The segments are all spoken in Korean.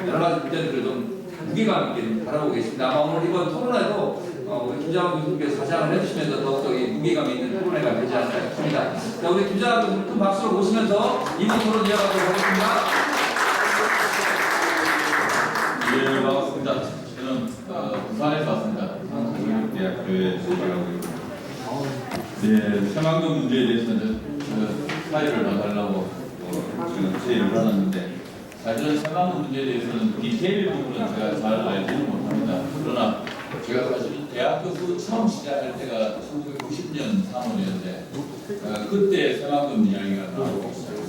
여러 가지 문제들을 좀 무게감 있게 좀 바라보고 계십니다. 아마 오늘 이번 토론회도 우리 김장훈 교수님께서 자장을 해주시면서 더욱더 무게감 있는 토론회가 되지 않을까 싶습니다. 자, 우리 김장훈 교수님 큰 박수로 모시면서 2부 토론 이어가도록 하겠습니다. 예, 반갑습니다. 저는 부산에서 왔습니다. 한국교육대학교에 재학하고 있습니다. 네, 새만금 문제에 대해서는 사유를 봐달라고 지금 제의를 받았는데, 사실은 새만금 문제에 대해서는 디테일 부분은 제가 잘 알지는 못합니다. 그러나 제가 사실 대학교 처음 시작할 때가 1990년 3월이었는데 그때 새만금 이야기가 나오고 있어요.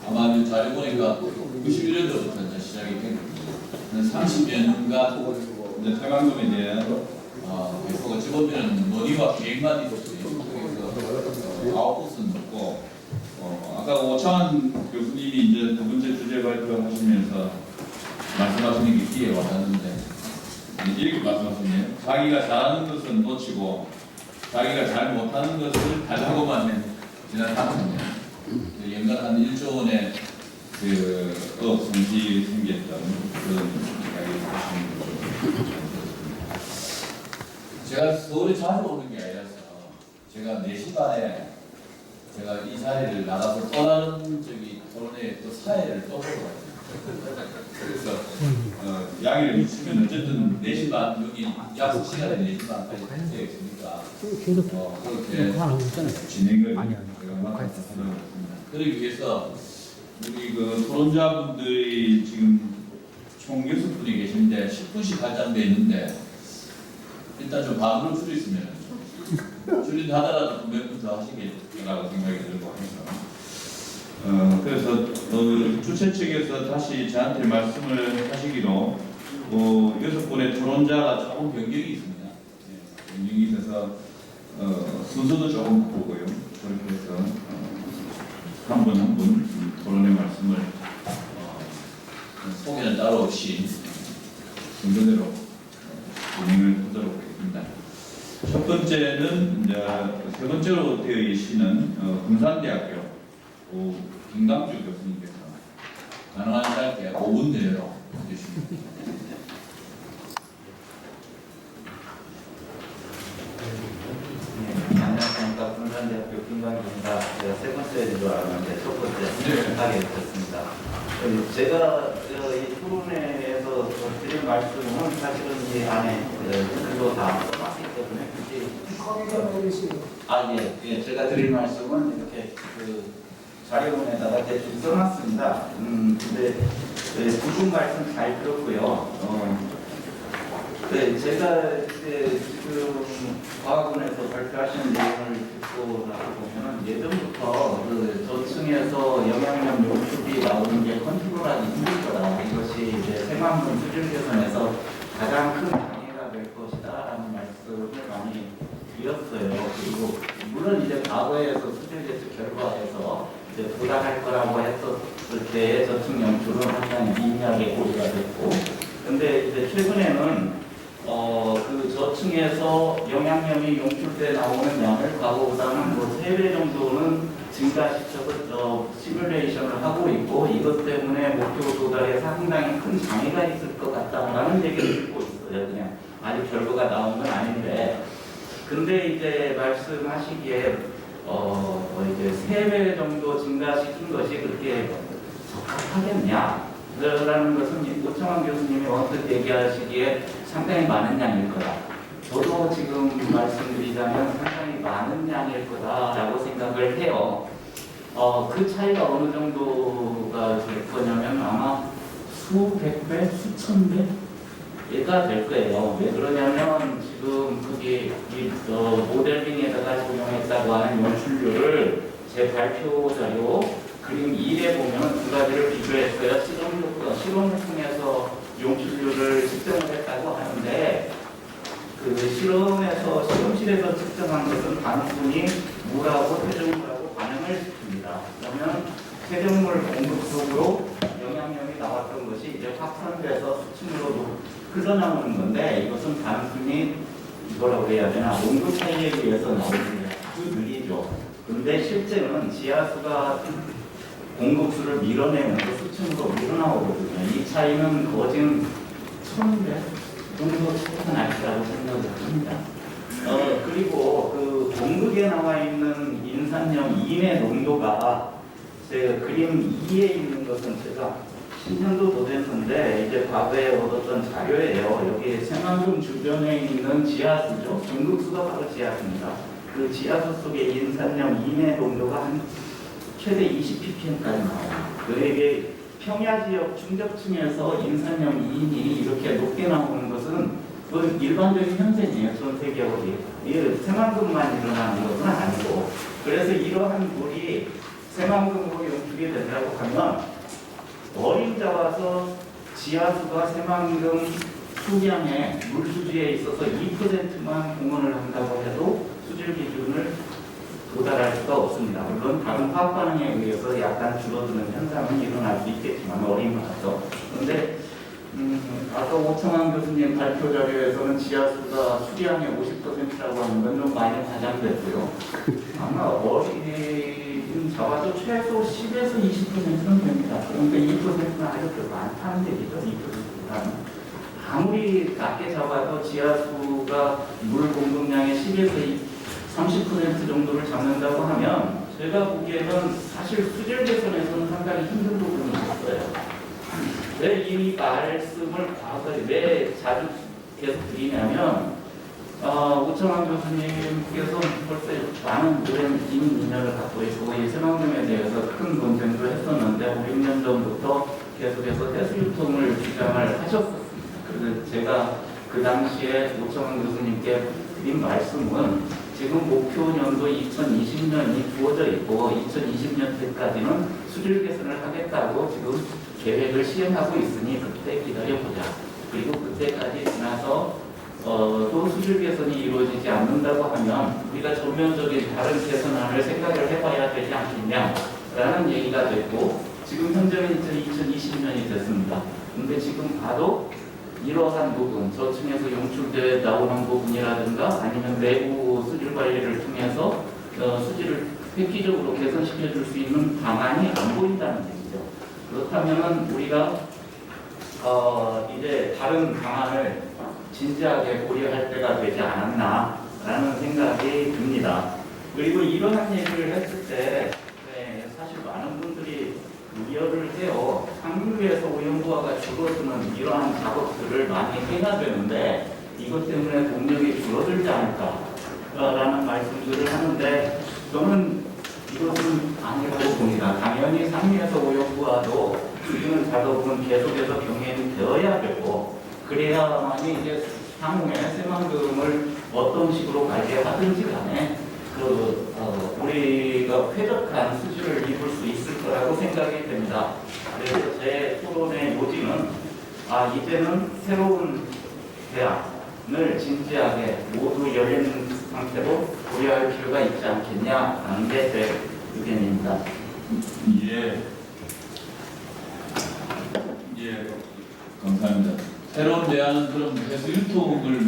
아마 자료 보니까 91년도부터 시작이 된 겁니다. 30년간 새만금에 대한 계속 어찌 보면 논의와 계획만 있었어요. 그래서 아웃풋은 없고 아까 오창환 교수님이 이제 두 번째 주제 발표하시면서 말씀하시는 게 귀에 와닿는데 이렇게 말씀하시네요. 자기가 잘하는 것은 놓치고 자기가 잘 못하는 것을 가져고만 지난 30년 연간 한 1조 원의 업 손실이 생겼던 그런 이야기를 하시는 거죠. 제가 서울에 자주 오는 게 아니라서 제가 4시 반에 제가 이 자리를 나가서 떠나는 토론회 또 사회를 또 보고 왔어요. 그래서 양해를 미치면 어쨌든 4시 반 여기 약속 시간에 4시 반까지 되어 있으니까 그렇게 진행을 제가 맡아서 하도록 하겠습니다. 그러기 위해서 우리 그 토론자분들이 지금 총 6분이 계신데 10분씩 할당되어 있는데 일단 좀 반으로 줄였으면 줄인다 하더라도 몇 분 더 하시겠라고 생각이 들고 해서 그래서 주최 측에서 다시 저한테 말씀을 하시기로 6분의 토론자가 조금 변경이 있습니다. 변경이 있어서 순서도 조금 바꾸고요. 그렇게 해서 한 분 한 분 토론의 말씀을 소개는 따로 없이 순서대로 진행을 하도록 하겠습니다. 첫 번째는 이제 세 번째로 되어 계시는 금산대학교 김강주 교수님께서 가능한 짧게 5분 내로 해주십니다. 안녕하십니까. 금산대학교 김강주입니다. 제가 세 번째인 줄 알았는데 첫 번째 하게 됐습니다. 제가 이 토론회에서 드린 말씀은 사실은 이 안에 글로 다 써놨기 때문에 제가 드린 말씀은 이렇게 자료문에다가 대충 써놨습니다. 근데 두분 말씀 잘 들었고요. 제가 지금 과학원에서 발표하시는 내용을 듣고 나서 보면은 예전부터 저층에서 영향력 용출이 나오는 게 컨트롤하기 힘들 거다. 이것이 이제 새만금 수준 개선에서 가장 큰 장애가 될 것이다라는 말씀을 많이 드렸어요. 그리고 물론 이제 과거에서 수준 계측 결과에서 이제 도달할 거라고 했었을 때의 저층 연출은 상당히 미미하게 고려가 됐고, 근데 이제 최근에는 그 저층에서 영향력이 용출돼 나오는 양을 과거보다는 3배 정도는 증가시켜서 시뮬레이션을 하고 있고, 이것 때문에 목표 도달에 상당히 큰 장애가 있을 것 같다라는 얘기를 듣고 있어요. 그냥 아직 결과가 나온 건 아닌데, 근데 이제 말씀하시기에 이제 3배 정도 증가시킨 것이 그렇게 적합하겠냐? 라는 것은 오창환 교수님이 언뜻 얘기하시기에 상당히 많은 양일 거다. 저도 지금 말씀드리자면 상당히 많은 양일 거다라고 생각을 해요. 그 차이가 어느 정도가 될 거냐면 아마 수백 배, 수천 배가 될 거예요. 왜 그러냐면 지금 그게 모델링에다가 적용했다고 하는 연출률을 제 발표 자료 그림 1에 보면 두 가지를 비교했어요. 실험을 통해서 용출률을 측정을 했다고 하는데, 그 실험실에서 측정한 것은 단순히 물하고 퇴적물하고 반응을 시킵니다. 그러면 퇴적물 공급 속으로 영향력이 나왔던 것이 이제 확산돼서 수층으로 흘러나오는 건데, 이것은 단순히 뭐라고 해야 되나, 온도 차이에 의해서 나오는 게 아주 느리죠. 근데 실제는 지하수가 공급수를 밀어내면서 7층으로 밀어나오거든요. 이 차이는 거진 1,100 정도 차이가 날 거라고 생각을 합니다. 그리고 그 공극에 나와 있는 인산염 2의 농도가 제 그림 2에 있는 것은 제가 10년도 더 됐는데 이제 과거에 얻었던 자료예요. 여기 새만금 주변에 있는 지하수죠. 중극수가 바로 지하수입니다. 그 지하수 속에 인산염 2의 농도가 한 최대 20ppm까지 나와요. 그에게 평야 지역 중적층에서 인산염 2인이 이렇게 높게 나오는 것은 그건 일반적인 현상이에요. 전 세계적으로. 이 새만금만 일어나는 것은 아니고. 그래서 이러한 물이 새만금으로 용축이 된다고 하면 어린 잡아서 지하수가 새만금 수량의 물 수지에 있어서 2%만 공헌을 한다고 해도 수질 기준을 도달할 수가 없습니다. 물론 다른 화학 반응에 의해서 약간 줄어드는 현상은 일어날 수 있겠지만 어린 가서. 그런데 아까 오창환 교수님 발표 자료에서는 지하수가 수량의 50%라고 하는 건 좀 많이 과장됐고요. 아마 어린 잡아도 최소 10에서 20%는 됩니다. 그러니까 2%는 아주 많다는 얘기죠. 2%는. 아무리 낮게 잡아도 지하수가 물 공급량의 10에서 30% 정도를 잡는다고 하면 제가 보기에는 사실 수질 개선에서는 상당히 힘든 부분이 있어요. 왜 이 말씀을 과거에 왜 자주 계속 드리냐면 오창환 교수님께서 벌써 많은 오랜 긴 인연을 갖고 있고 이 새만금에 대해서 큰 논쟁도 했었는데 5-6년 전부터 계속해서 해수 유통을 주장을 하셨었습니다. 그래서 제가 그 당시에 오창환 교수님께 드린 말씀은 지금 목표 년도 2020년이 주어져 있고 2020년 때까지는 수질 개선을 하겠다고 지금 계획을 시행하고 있으니 그때 기다려보자. 그리고 그때까지 지나서 또 수질 개선이 이루어지지 않는다고 하면 우리가 전면적인 다른 개선안을 생각을 해봐야 되지 않겠냐라는 얘기가 됐고 지금 현재는 이제 2020년이 됐습니다. 근데 지금 봐도 이러한 부분, 저층에서 용출돼 나오는 부분이라든가 아니면 내부 수질 관리를 통해서 수질을 획기적으로 개선시켜 줄 수 있는 방안이 안 보인다는 얘기죠. 그렇다면 우리가 이제 다른 방안을 진지하게 고려할 때가 되지 않았나라는 생각이 듭니다. 그리고 이러한 얘기를 했을 때 사실 많은 분들이 우려를 해요. 상류에서 오염도화가 줄어드는 이러한 작업들을 많이 해야 되는데 이것 때문에 동력이 줄어들지 않을까라는 말씀들을 하는데 저는 이것은 아니라고 봅니다. 당연히 상류에서 오염도화도 줄이는 작업은 계속해서 병행이 되어야 되고 그래야만이 이제 향후에 새만금을 어떤 식으로 관리하든지 간에 우리가 쾌적한 수질을 입을 수 있을 거라고 생각이 됩니다. 그래서 제 토론의 요지는 이제는 새로운 대안을 진지하게 모두 열린 상태로 고려할 필요가 있지 않겠냐라는 게 제 의견입니다. 예, 감사합니다. 새로운 대안은 그럼 해수 유통을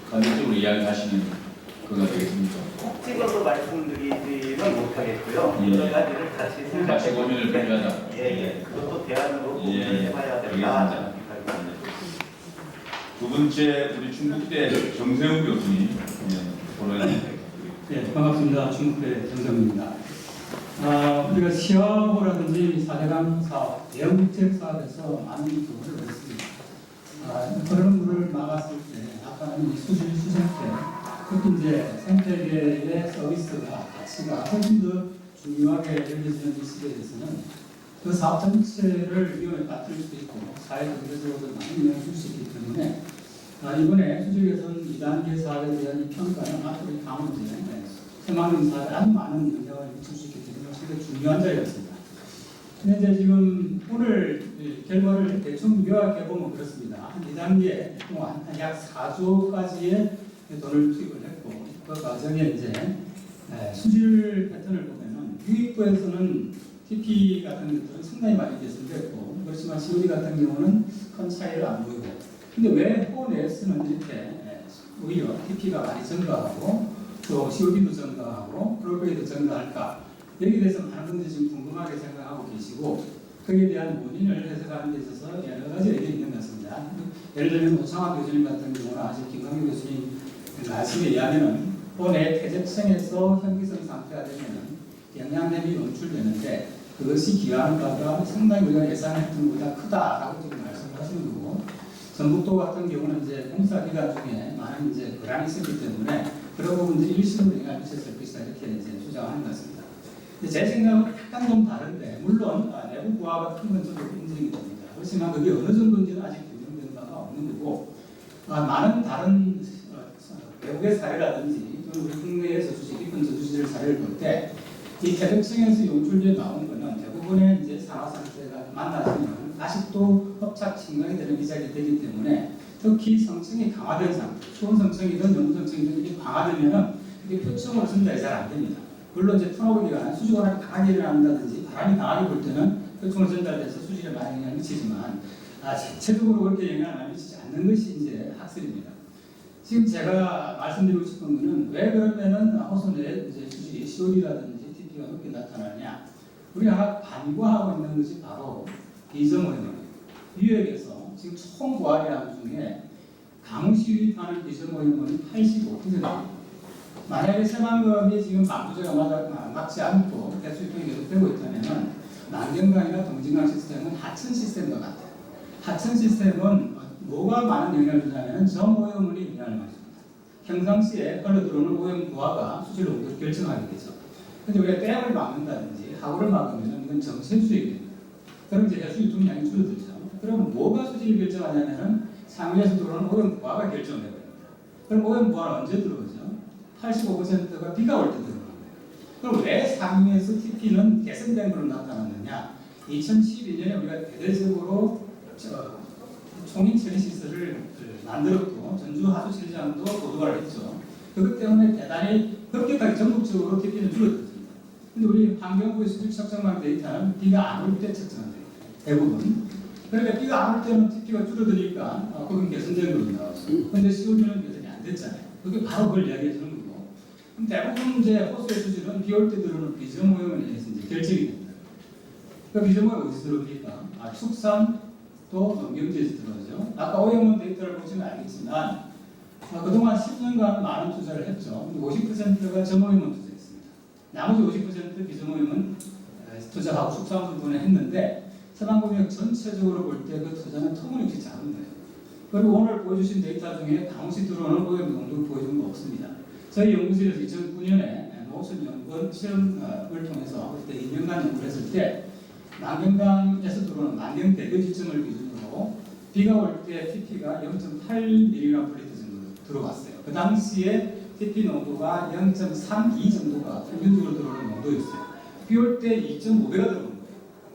간접적으로 이야기하시는 거가 되겠습니까? 꼭 찍어서 말씀드리지는 못하겠고요. 예. 여러 가지를 같이 같이 생각해 고민을 필요하다. 예. 그것도 대안으로 고민을 해봐야 된다. 알겠습니다. 두 번째 우리 중국대 정세훈 교수님 토론해 네, 반갑습니다. 중국대 정성입니다. 우리가 시화호라든지 4대강 사업, 대형 국책 사업에서 많은 도움을 얻었습니다. 그런 물을 막았을 때, 아까는 수질 수생 때, 특히 이제 생태계의 서비스가 가치가 훨씬 더 중요하게 여겨지는 이 시대에서는 그 사업 전체를 위험에 빠뜨릴 수 있고 사회 전체적으로도 많은 영향을 줄 수 있기 때문에 이번에 수질 개선 2단계 사업에 대한 이 평가는 앞으로 다음 이제 새만금 사업에 아주 많은 영향을 미칠 수 있기 때문에 굉장히 중요한 자리였습니다. 근데 이제 지금 오늘 결과를 대충 요약해 보면 그렇습니다. 한 2단계 동안 약 4조까지의 돈을 투입을 했고 그 과정에 이제 수질 패턴을 보면은 유입부에서는 TP 같은 것들은 상당히 많이 개선됐고 그렇지만 COD 같은 경우는 큰 차이를 안 보이고 근데 왜 호 내에서는 이렇게 오히려 TP가 많이 증가하고 또 COD도 증가하고 클로리도 증가할까 여기에 대해서 많은 분들이 지금 궁금하게 생각하고 계시고 그에 대한 원인을 해석하는 데 있어서 여러 가지 의견이 있는 것 같습니다. 예를 들면 오창환 교수님 같은 경우는 아직 김광규 교수님 말씀에 의하면은 본의 퇴적성에서 현기성 상태가 되면은 영양염이 노출되는데 그것이 기여하는 바가 상당히 우리가 예상했던 것보다 크다라고 지금 말씀을 하시는 거고, 전북도 같은 경우는 이제 공사 기간 중에 많은 이제 불안이 있었기 때문에 그런 부분들이 일시적으로 영향을 미쳤을 것이다 이렇게 이제 주장하는 것 같습니다. 제 생각은 약간 좀 다른데, 물론 내부 부하가 큰 건 저도 인정이 됩니다. 그렇지만 그게 어느 정도인지는 아직 규정된 바가 없는 거고, 많은 다른 외국의 사례라든지 또는 우리 국내에서 깊은 저주시절 사례를 볼 때 이 퇴적층에서 용출되어 나온 거는 대부분의 이제 산화 상태가 만나지면 아직도 협착 침강이 되는 미작이 되기 때문에, 특히 성층이 강화된 상태, 수온 성층이든 염분 성층이든 이게 강화되면은 이게 표층으로 전달이 잘 안 됩니다. 물론 이제 턴오버 기간 수직원이 강하게 일어난다든지 바람이 강하게 불 때는 표층으로 전달돼서 수질에 많이 영향을 미치지만 전체적으로 그렇게 영향을 많이 미치지 않는 것이 이제 학설입니다. 지금 제가 말씀드리고 싶은 것은 왜 그러면은 호수내 이제 수질이 COD라든지 TP가 높게 나타나냐? 우리가 반구하고 있는 것이 바로 비점오염. 유역에서 지금 총 고화량 중에 강우시 유입하는 비점오염은 85%입니다. 만약에 새만금이 지금 방부제가 맞지 않고 배수 유통이 계속되고 있다면 남경강이나 동진강 시스템은 하천 시스템과 같아요. 하천 시스템은 뭐가 많은 영향을 주냐면 저오염물이 영향을 많이 줍니다. 평상시에 흘러들어오는 오염 부하가 수질 농도를 결정하게 되죠. 근데 우리가 댐을 막는다든지 하구를 막으면 이건 정체수익이 됩니다. 그럼 이제 해수 유통량이 줄어들죠. 그러면 뭐가 수질을 결정하냐면은 상위에서 들어오는 오염 부하가 결정을 해버립니다. 그럼 오염 부하는 언제 들어오죠? 85%가 비가 올 때 들어오는 거예요. 그럼 왜 상위에서 TP는 개선된 걸로 나타났느냐? 2012년에 우리가 대대적으로 총인 처리 시설을 만들었고 전주 하수실장도 보도를 했죠. 그것 때문에 대단히 급격하게 전국적으로 TP는 줄어들었습니다. 근데 우리 환경부의 수질 측정망 데이터는 비가 안 올 때 측정한 데이터 대부분. 그러니까 비가 안 올 때는 TP가 줄어드니까 그건 개선된 걸로 나왔어. 근데 COD는 개선이 안 됐잖아요. 그게 바로 그걸 이야기해 주는 거고. 그럼 대부분 이제 호수의 수질은 비 올 때 들어오는 비점오염에 의해서 이제 결정이 됩니다. 그 비점오염 어디서 들어옵니까? 축산 또 농경지에서 들어오죠. 아까 오염원 데이터를 보시면 알겠지만 그동안 10년간 많은 투자를 했죠. 50%가 점오염원 투자했습니다. 나머지 50% 비점오염은 투자하고 축산 부분에 했는데 서방공역 전체적으로 볼 때 그 투자는 터무니없이 작은 거예요. 그리고 오늘 보여주신 데이터 중에 강우시 들어오는 오염 농도를 보여준 거 없습니다. 저희 연구실에서 2009년에 모션 연구원 실험을 통해서 그때 2년간 연구를 했을 때 남경강에서 들어오는 만경 대교 지점을 기준으로 비가 올 때 TP가 0.8mg/L 정도 들어왔어요. 그 당시에 TP 농도가 0.32 정도가 평균적으로 들어오는 농도였어요. 비 올 때 2.5배가 들어온 거예요.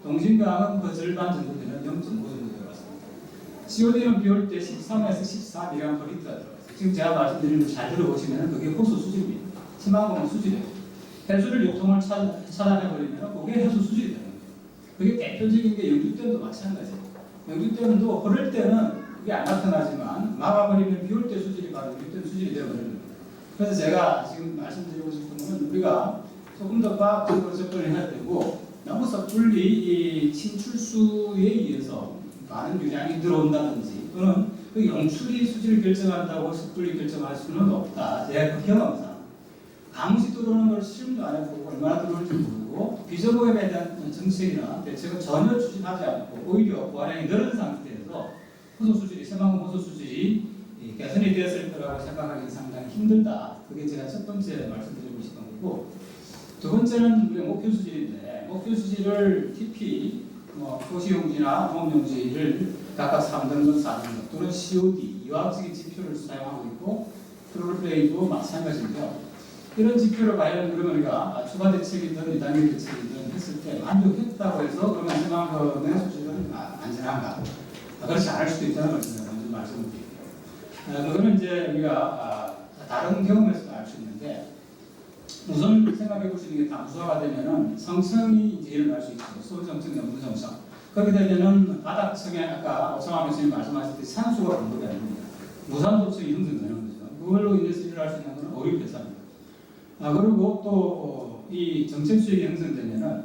동진강은 그 절반 정도 되는 0.5 정도 들어왔습니다. COD는 비 올 때 13에서 14mg/L가 들어왔어요. 지금 제가 말씀드린 거 잘 들어보시면 그게 호수 수질입니다. 심화공원 수질이에요. 해수를 유통을 차단해버리면 그게 해수 수질이 되는 거예요. 그게 대표적인 게 영주댐도 마찬가지예요. 영주댐도 흐를 때는 그게 안 나타나지만 막아버리면 비 올 때 수질이 바로 영주댐 수질이 되어버리는 거예요. 그래서 제가 지금 말씀드리고 싶은 건 우리가 조금 더 과학적으로 접근을 해야 되고, 너무 섣불리 이 침출수에 의해서 많은 유량이 들어온다든지 또는 그 용출이 수질을 결정한다고 섣불리 결정할 수는 없다. 제가 그 경험상 강우시 들어오는 걸 실험도 안 해보고 얼마나 들어올지 모르고 비저오염에 대한 정책이나 대책은 전혀 추진하지 않고 오히려 고화량이 늘은 상태에서 호수 수질이 새만금 호수 수질이 개선이 되었을 거라고 생각하기는 상당히 힘들다. 그게 제가 첫 번째 말씀드리고 싶은 거고, 두 번째는 우리가 목표 수질인데 목표 수질을 TP, 도시용지나 농업용지를 각각 3등급, 4등급 또는 COD, 이화학적인 지표를 사용하고 있고 플로리프레이도 마찬가지인데요. 이런 지표를 과연 그러면 우리가 추가 대책이든 2단계 대책이든 했을 때 만족했다고 해서 그러면 새만금의 수질은 안전한가? 그렇지 않을 수도 있다는 것을 먼저 말씀을 드릴게요. 그거는 이제 우리가 다른 경험에서도 알 수 있는데, 우선 생각해 보시는 게 담수화가 되면은 성층이 이제 일어날 수 있죠. 수온성층, 염분성층. 그렇게 되면은 바닥층에 아까 오창환 교수님 말씀하셨듯이 산수가 공급이 안 됩니다. 무산소층이 형성되는 거죠. 그걸로 인해서 일어날 수 있는 것은 오염 배사입니다. 그리고 또 이 정체수액이 형성되면은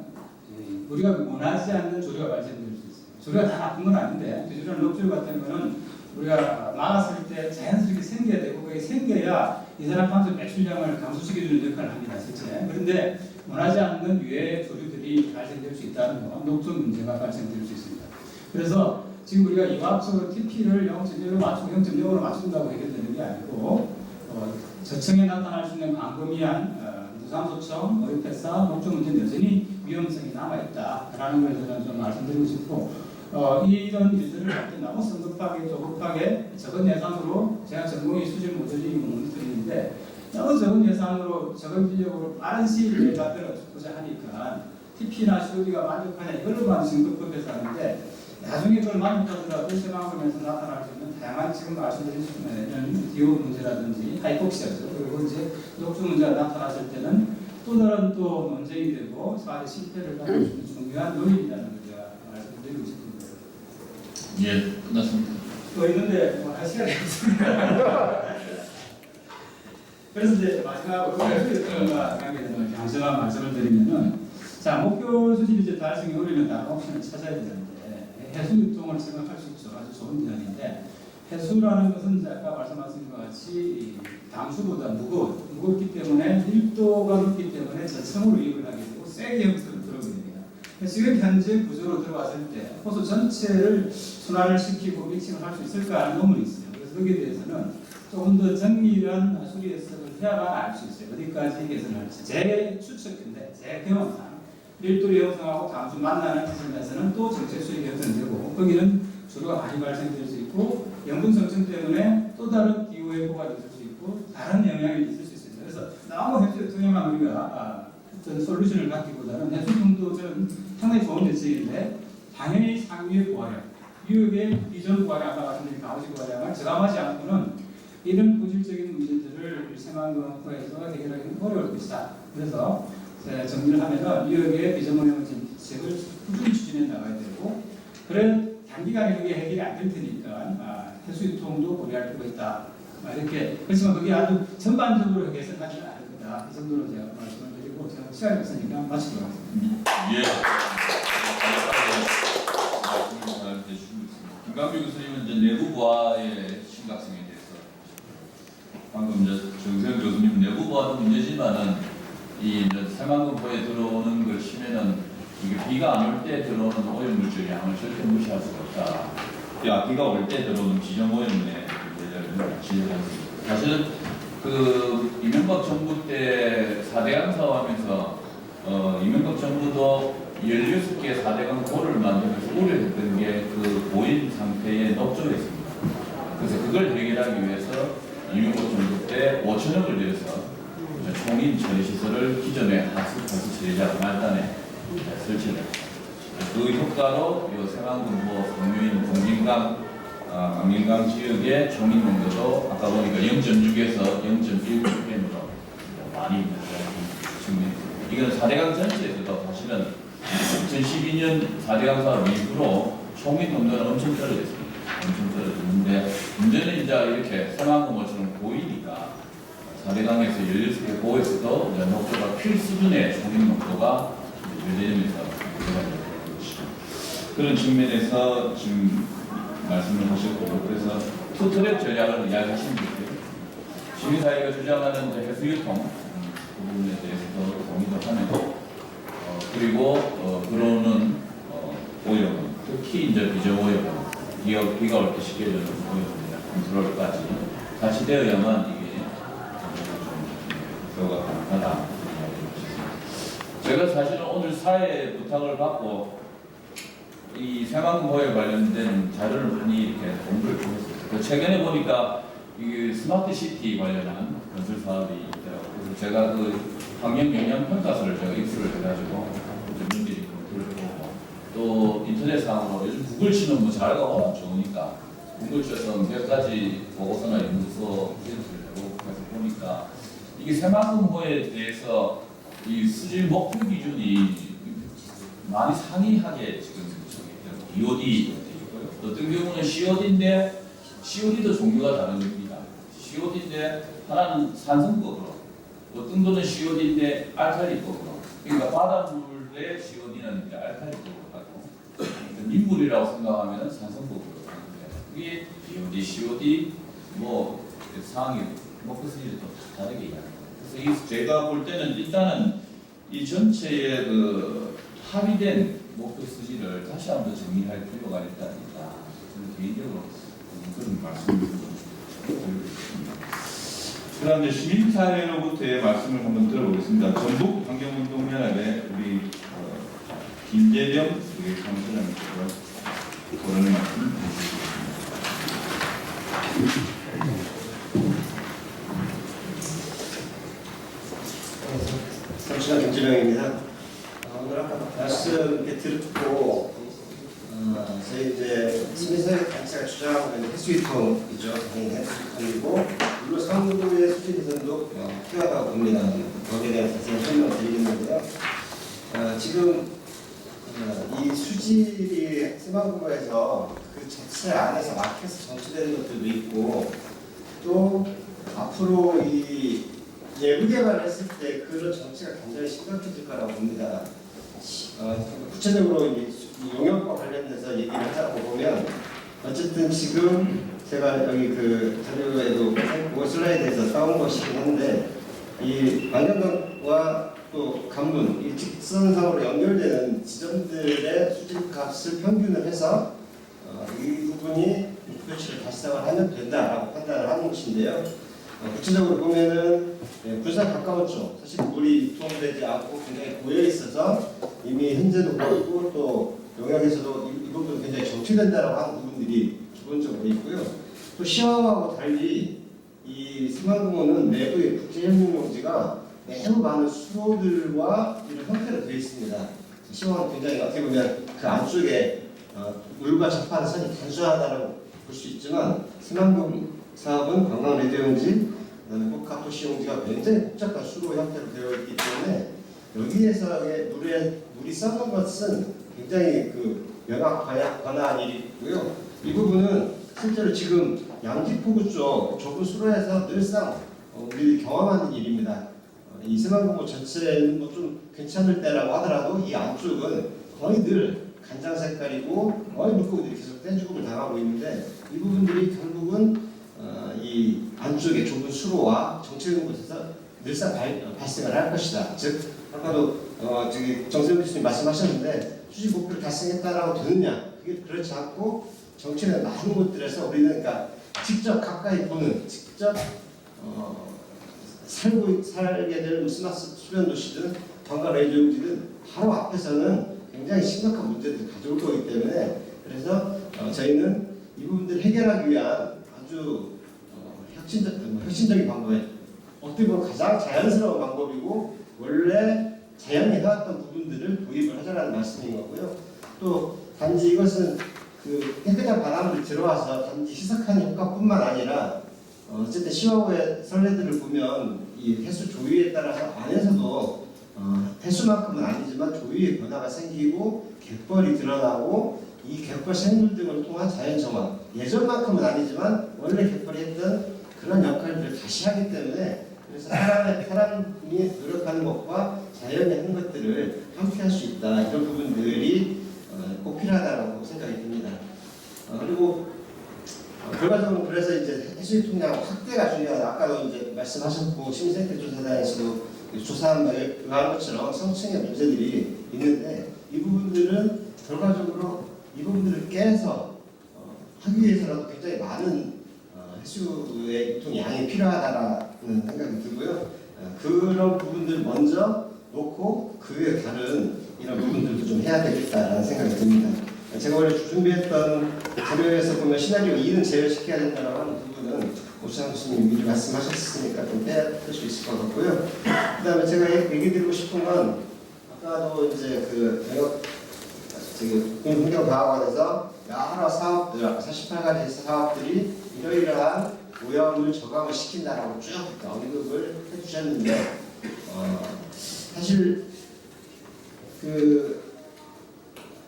우리가 원하지 않는 조류가 발생될 수 있어요. 조류가 다 나쁜 건 아닌데 비주류 녹조류 같은 거는 우리가 막았을 때 자연스럽게 생겨야 되고 그게 생겨야 이산화탄소 배출량을 감소시켜주는 역할을 합니다. 실제. 그런데 원하지 않는 유해 조류들이 발생될 수 있다는 거, 녹조 문제가 발생될 수 있습니다. 그래서 지금 우리가 이화학적으로 TP를 0.1로 맞추고 0.0으로 맞춘다고 해결되는 게 아니고 저층에 나타날 수 있는 광범위한 무상소청, 어류패사, 녹조 문제는 여전히 위험성이 남아있다라는 걸 저는 좀 말씀드리고 싶고 이런 일들을 할 때 너무 성급하게 조급하게 적은 예산으로 제가 전공의 수질 모델링 모니터링인데 너무 적은 예산으로 적은 인력으로 빠른 시일 내에 만들어보자 하니까 TP나 COD가 만족하냐 이걸로만 지금 급급해서 하는데 나중에 그걸 만족하더라도 세방금에서 나타날 수 있는 다양한 지금 말씀드린 이런 기후 문제라든지 하이폭시아죠. 그리고 이제 녹조 문제가 나타났을 때는 또 다른 또 논쟁이 되고 사회 실패를 가질 수 있는 중요한 요인이라는 걸 제가 말씀드리고 싶습니다. 예, 끝났습니다. 또 있는데 할 시간이 없습니다. 그래서 이제 마지막으로 해수유통과 관계되는 양심한 말씀을 드리면은 자 목표 수질이 이제 달성이 어려면 다른 옵션을 찾아야 되는데 해수유통을 생각할 수 있죠. 아주 좋은 대안인데 해수라는 것은 이제 아까 말씀하신 것 같이 담수보다 무겁기 때문에 밀도가 높기 때문에 저층으로 이입을 하게 되고 세게 형성을 들어버립니다. 지금 현재 구조로 들어왔을 때 호수 전체를 순환을 시키고 믹싱을 할 수 있을까 하는 의문이 있어요. 그래서 거기에 대해서는 조금 더 정밀한 수리 해석을 해야만 알 수 있어요. 어디까지 개선할지. 제 추측인데 제 경험상 밀도리 형성하고 담수 만나는 지점에서는 또 전체 수리 형성되고 거기는 주로가 많이 발생될 수 있고 염분 성층 때문에 또 다른 기후 회복가 있을 수 있고 다른 영향이 있을 수 있습니다. 그래서 너무 해수통에만 우리가 어떤 솔루션을 갖기보다는 해수통도 저는 상당히 좋은 대책인데 당연히 상위의 고화량, 유역의 비전 고화량, 아까 말씀드린 가오지 고화량을 저감하지 않고는 이런 고질적인 문제들을 생활건포에서 해결하기는 어려울 것이다. 그래서 정리를 하면은 유역의 비전고량 정책을 꾸준히 추진해 나가야 되고 그래 단기간에 그게 해결이 안 될 테니까 해수유통도 고려할 필요가 있다. 이렇게 그렇지만 그게 아주 전반적으로 개선하지는 않을 거다. 이 정도로 제가 말씀을 드리고 제가 시간이 없으니까 마치도록 하겠습니다. 예. 김강규 교수님은 이제 내부부화의 심각성에 대해서 방금 이제 정세현 교수님 내부부화도 문제지만은 이 새만금포에 들어오는 걸 치면은 이게 비가 안 올 때 들어오는 오염물질 양을 절대 무시할 수가 없다. 비가 올 때 들어오는 지정 오염의 문제를 지적했습니다. 사실은 그 이명박 정부 때 4대강 사업하면서 이명박 정부도 16개의 4대강 고를 만들면서 우려했던 게 그 고인 상태의 녹조였습니다. 그래서 그걸 해결하기 위해서 이명박 정부 때 5천억을 들여서 총인 처리시설을 기존의 하수 처리장 말단에 설치를 했습니다. 그 효과로 이 새만금포, 공유인, 동진강, 강림강 지역의 총인 농도도 아까 보니까 0.6에서 0.1ppm으로 많이 증명했습니다. 이건 4대강 전체에서도 사실은 2012년 4대강 사업 이후로 총인 농도는 엄청 떨어졌습니다. 엄청 떨어졌는데 문제는 이제 이렇게 새만금포처럼 고이니까 4대강에서 16개 고에서도 녹조가 필수준의 총인 농도가 유대점에서 그런 측면에서 지금 말씀을 하셨고 그래서 투트랩 전략을 이야기하신 분들 시민사회가 주장하는 해수유통 그 부분에 대해서도 동의도 하면서 그리고 들어오는 오염 특히 이제 비정오염 비가 올 때 쉽게 되는 오염이나 컨트롤까지 사시되어야만 이게 효과가 가능하다. 제가 사실은 오늘 사회 부탁을 받고 이 새만금포에 관련된 자료를 많이 이렇게 공부를 했었어요. 최근에 보니까 이 스마트 시티 관련한 건설 사업이 있더라고요. 그래서 제가 그 환경 영향 평가서를 제가 입수를 해가지고 전문들이 검토를 해보고 또 인터넷상으로 요즘 구글 치면 뭐 자료가 워낙 좋으니까 구글 쳐서 몇 가지 보고서나 연구소 제출을 해보고 그래서 보니까 이게 새만금포에 대해서 이 수질 목표 기준이 많이 상이하게 지금 BOD 있고요. 어떤 경우는 COD인데 COD도 종류가 다릅니다. COD인데 하나는 산성법으로, 어떤 거는 COD인데 알칼리법으로, 그러니까 바닷물의 COD는 이제 알칼리적으로 가고 민물이라고 생각하면 산성법으로 가는데 그게 BOD, COD 뭐 상황이 목표수준이 또 다르게 이야기합니다. 그래서 이 제가 볼 때는 일단은 이 전체의 그 합의된 목표 수지를 다시 한번 정리할 필요가 일단 있다. 저는 개인적으로 그런 말씀을 드리고 있습니다. 그다음 이제 시민사회로부터의 말씀을 한번 들어보겠습니다. 전북 환경운동연합의 우리 김재병 우리 사무처장님께서 그런 말씀을 해주시겠습니다. 사무처장 김재병입니다. 오늘 아까 말씀 이렇게 듣고 저희 이제 시민사회 단체가 주장하는 해수유통이죠. 해수유통이고 물론 상부의 수질 개선도 필요하다고 봅니다. 거기에 대한 자세한 설명을 드리겠는데요. 지금 이 수질이 새만금고에서 그 자체 안에서 막혀서 정체되는 것들도 있고 또 앞으로 이 예부 개발을 했을 때 그런 정체가 굉장히 심각해질 거라고 봅니다. 구체적으로 이 용역과 관련돼서 얘기를 하자고 보면 어쨌든 지금 제가 여기 그 자료에도 그거 슬라이드에서 따온 것이긴 한데 이 환경과 또 간문 이 직선상으로 연결되는 지점들의 수질값을 평균을 해서 이 부분이 목표치를 달성을 하면 된다라고 판단을 하는 것인데요. 구체적으로 보면은 부산 가까운 쪽 사실 물이 유통되지 않고 굉장히 고여 있어서 이미 현재도 그렇고 또 용역에서도 이 부분 굉장히 정체된다라고 하는 부분들이 기본적으로 있고요. 또 시황하고 달리 이 새만금호는 내부의 국제협력용지가 매우 많은 수로들과 이런 형태로 되어 있습니다. 시황은 굉장히 어떻게 보면 그 안쪽에 물과 접하는 선이 단순하다고 볼 수 있지만 새만금 사업은 관광 레저용지, 그다음에 복합도시 용지가 굉장히 복잡한 수로 형태로 되어 있기 때문에 여기에서의 물이 썩는 것은 굉장히 그 명확 관한 일이고요. 이 부분은 실제로 지금 양지포구 쪽 좁은 수로에서 늘상 우리 경험하는 일입니다. 이 새만금호 전체는 뭐 좀 괜찮을 때라고 하더라도 이 안쪽은 거의 늘 간장 색깔이고 거의 물고기들이 계속 떼죽음을 당하고 있는데 이 부분들이 결국은 이 안쪽에 좁은 수로와 정체된 곳에서 늘상 발생을 할 것이다. 즉 아까도 저기 정세훈 교수님 말씀하셨는데 수질 목표를 달성했다라고 되느냐? 그게 그렇지 않고 정체된 많은 곳들에서 우리는 그러니까 직접 가까이 보는 직접 살게 될 스마트 수변 도시든 관광 레저용지든 바로 앞에서는 굉장히 심각한 문제들을 가져올 거기 때문에 그래서 저희는 이 부분들을 해결하기 위한 아주 혁신적인 방법에 어떻게 보면 가장 자연스러운 방법이고 원래 자연이 해왔던 부분들을 도입을 하자라는 말씀인 거고요. 또 단지 이것은 그 깨끗한 바람이 들어와서 단지 희석하는 효과뿐만 아니라 어쨌든 시화호의 선례들을 보면 이 해수 조위에 따라서 안에서도 해수만큼은 아니지만 조위의 변화가 생기고 갯벌이 드러나고 이 갯벌 생물 등을 통한 자연 정화 예전만큼은 아니지만 원래 갯벌이 했던 그런 역할들을 다시 하기 때문에 그래서 사람이 노력하는 것과 자연이 하는 것들을 함께 할 수 있다 이런 부분들이 꼭 필요하다고 생각이 듭니다. 그리고 결과적으로 그래서 이제 해수유 통량 확대가 중요하다. 아까도 이제 말씀하셨고 시민생태조사단에서도 조사한 바에 의한 것처럼 성층의 문제들이 있는데 이 부분들은 결과적으로 이 부분들을 깨서 하기 위해서라도 굉장히 많은 해수의 유통 양이 필요하다라는 생각이 들고요. 그런 부분들을 먼저 놓고 그 외에 다른 이런 부분들도 좀 해야 되겠다라는 생각이 듭니다. 제가 원래 준비했던 자료에서 보면 시나리오 2는 제외시켜야 된다고 하는 부분은 오창 교수님 미리 말씀하셨으니까 좀 빼야 될 수 있을 것 같고요. 그 다음에 제가 얘기 드리고 싶은 건 아까도 이제 그 국민환경과학원에서 여러 사업들, 아까 48가지 사업들이 이러이러한 오염을 저감을 시킨다라고 쭉 언급을 해주셨는데 사실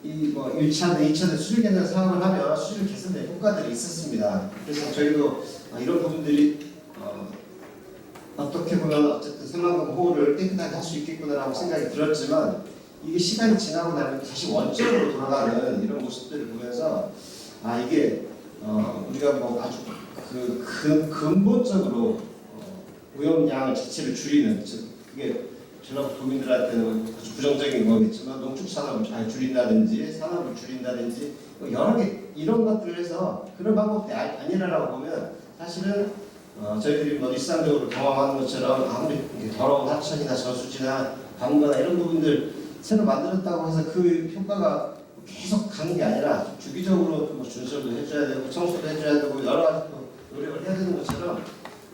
이 1차든 2차든 수질 개선 사업을 하면 수질 개선의 효과들이 있었습니다. 그래서 저희도 이런 부분들이 어떻게 보면 어쨌든 새만금 호를 깨끗하게 할 수 있겠구나라고 생각이 들었지만 이게 시간이 지나고 나면 다시 원점으로 돌아가는 이런 모습들을 보면서 아 이게 우리가 뭐 아주 그 근본적으로 오염량 자체를 줄이는 즉 그게 전라도 도민들한테는 아주 부정적인 거겠지만 농축 산업을 잘 줄인다든지 산업을 줄인다든지 뭐 여러 개 이런 것들을 해서 그런 방법이 아니라고 보면 사실은 저희들이 뭐 일상적으로 경험하는 것처럼 아무리 이렇게 더러운 하천이나 저수지나 강가나 이런 부분들 새로 만들었다고 해서 그 효과가 계속 가는 게 아니라 주기적으로 뭐 준설도 해줘야 되고 청소도 해줘야 되고 여러 가지 또 노력을 해야 되는 것처럼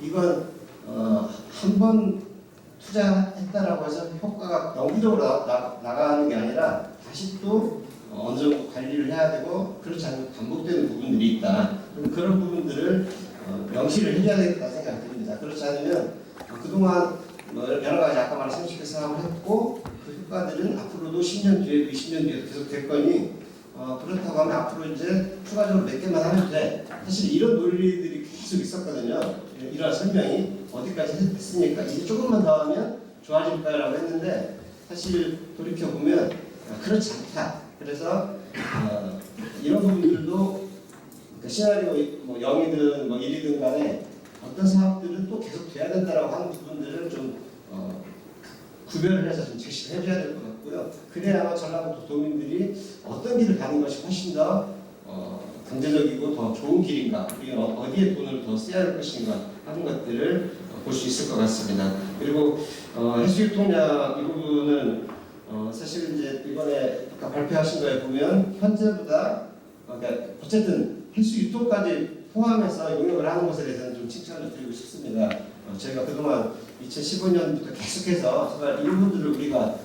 이건 한 번 투자했다라고 해서 효과가 영구적으로 나가는 게 아니라 다시 또 어느 정도 관리를 해야 되고 그렇지 않으면 반복되는 부분들이 있다. 그런 부분들을 명시를 해줘야 되겠다 생각이 듭니다. 그렇지 않으면 그동안 뭐 여러 가지 아까 말한 30개 사업을 했고 그 효과들은 앞으로도 10년 뒤에도 20년 뒤에도 계속 될 거니 그렇다고 하면 앞으로 이제 추가적으로 몇 개만 하면 돼. 사실 이런 논리들이 계속 있었거든요. 이런 설명이 어디까지 했으니까 이제 조금만 더 하면 좋아질까라고 했는데 사실 돌이켜 보면 그렇지 않다. 그래서 이런 부분들도 시나리오 뭐 0이든 뭐 1이든 간에 어떤 사업들은 또 계속 돼야 된다라고 하는 부분들을 좀 구별을 해서 좀 제시를 해줘야 될 것 같고요. 그래야 전라도 도민들이 어떤 길을 가는 것이 훨씬 더 경제적이고 더 좋은 길인가, 우리가 어디에 돈을 더 써야 할 것인가 하는 것들을 볼 수 있을 것 같습니다. 그리고 해수유통량 이 부분은 사실 이제 이번에 아까 발표하신 거에 보면 현재보다 그러니까 어쨌든 해수유통까지 포함해서 용역을 하는 것에 대해서는 좀 칭찬을 드리고 싶습니다. 저희가 그동안 2015년부터 계속해서 정말 이 부분들을 우리가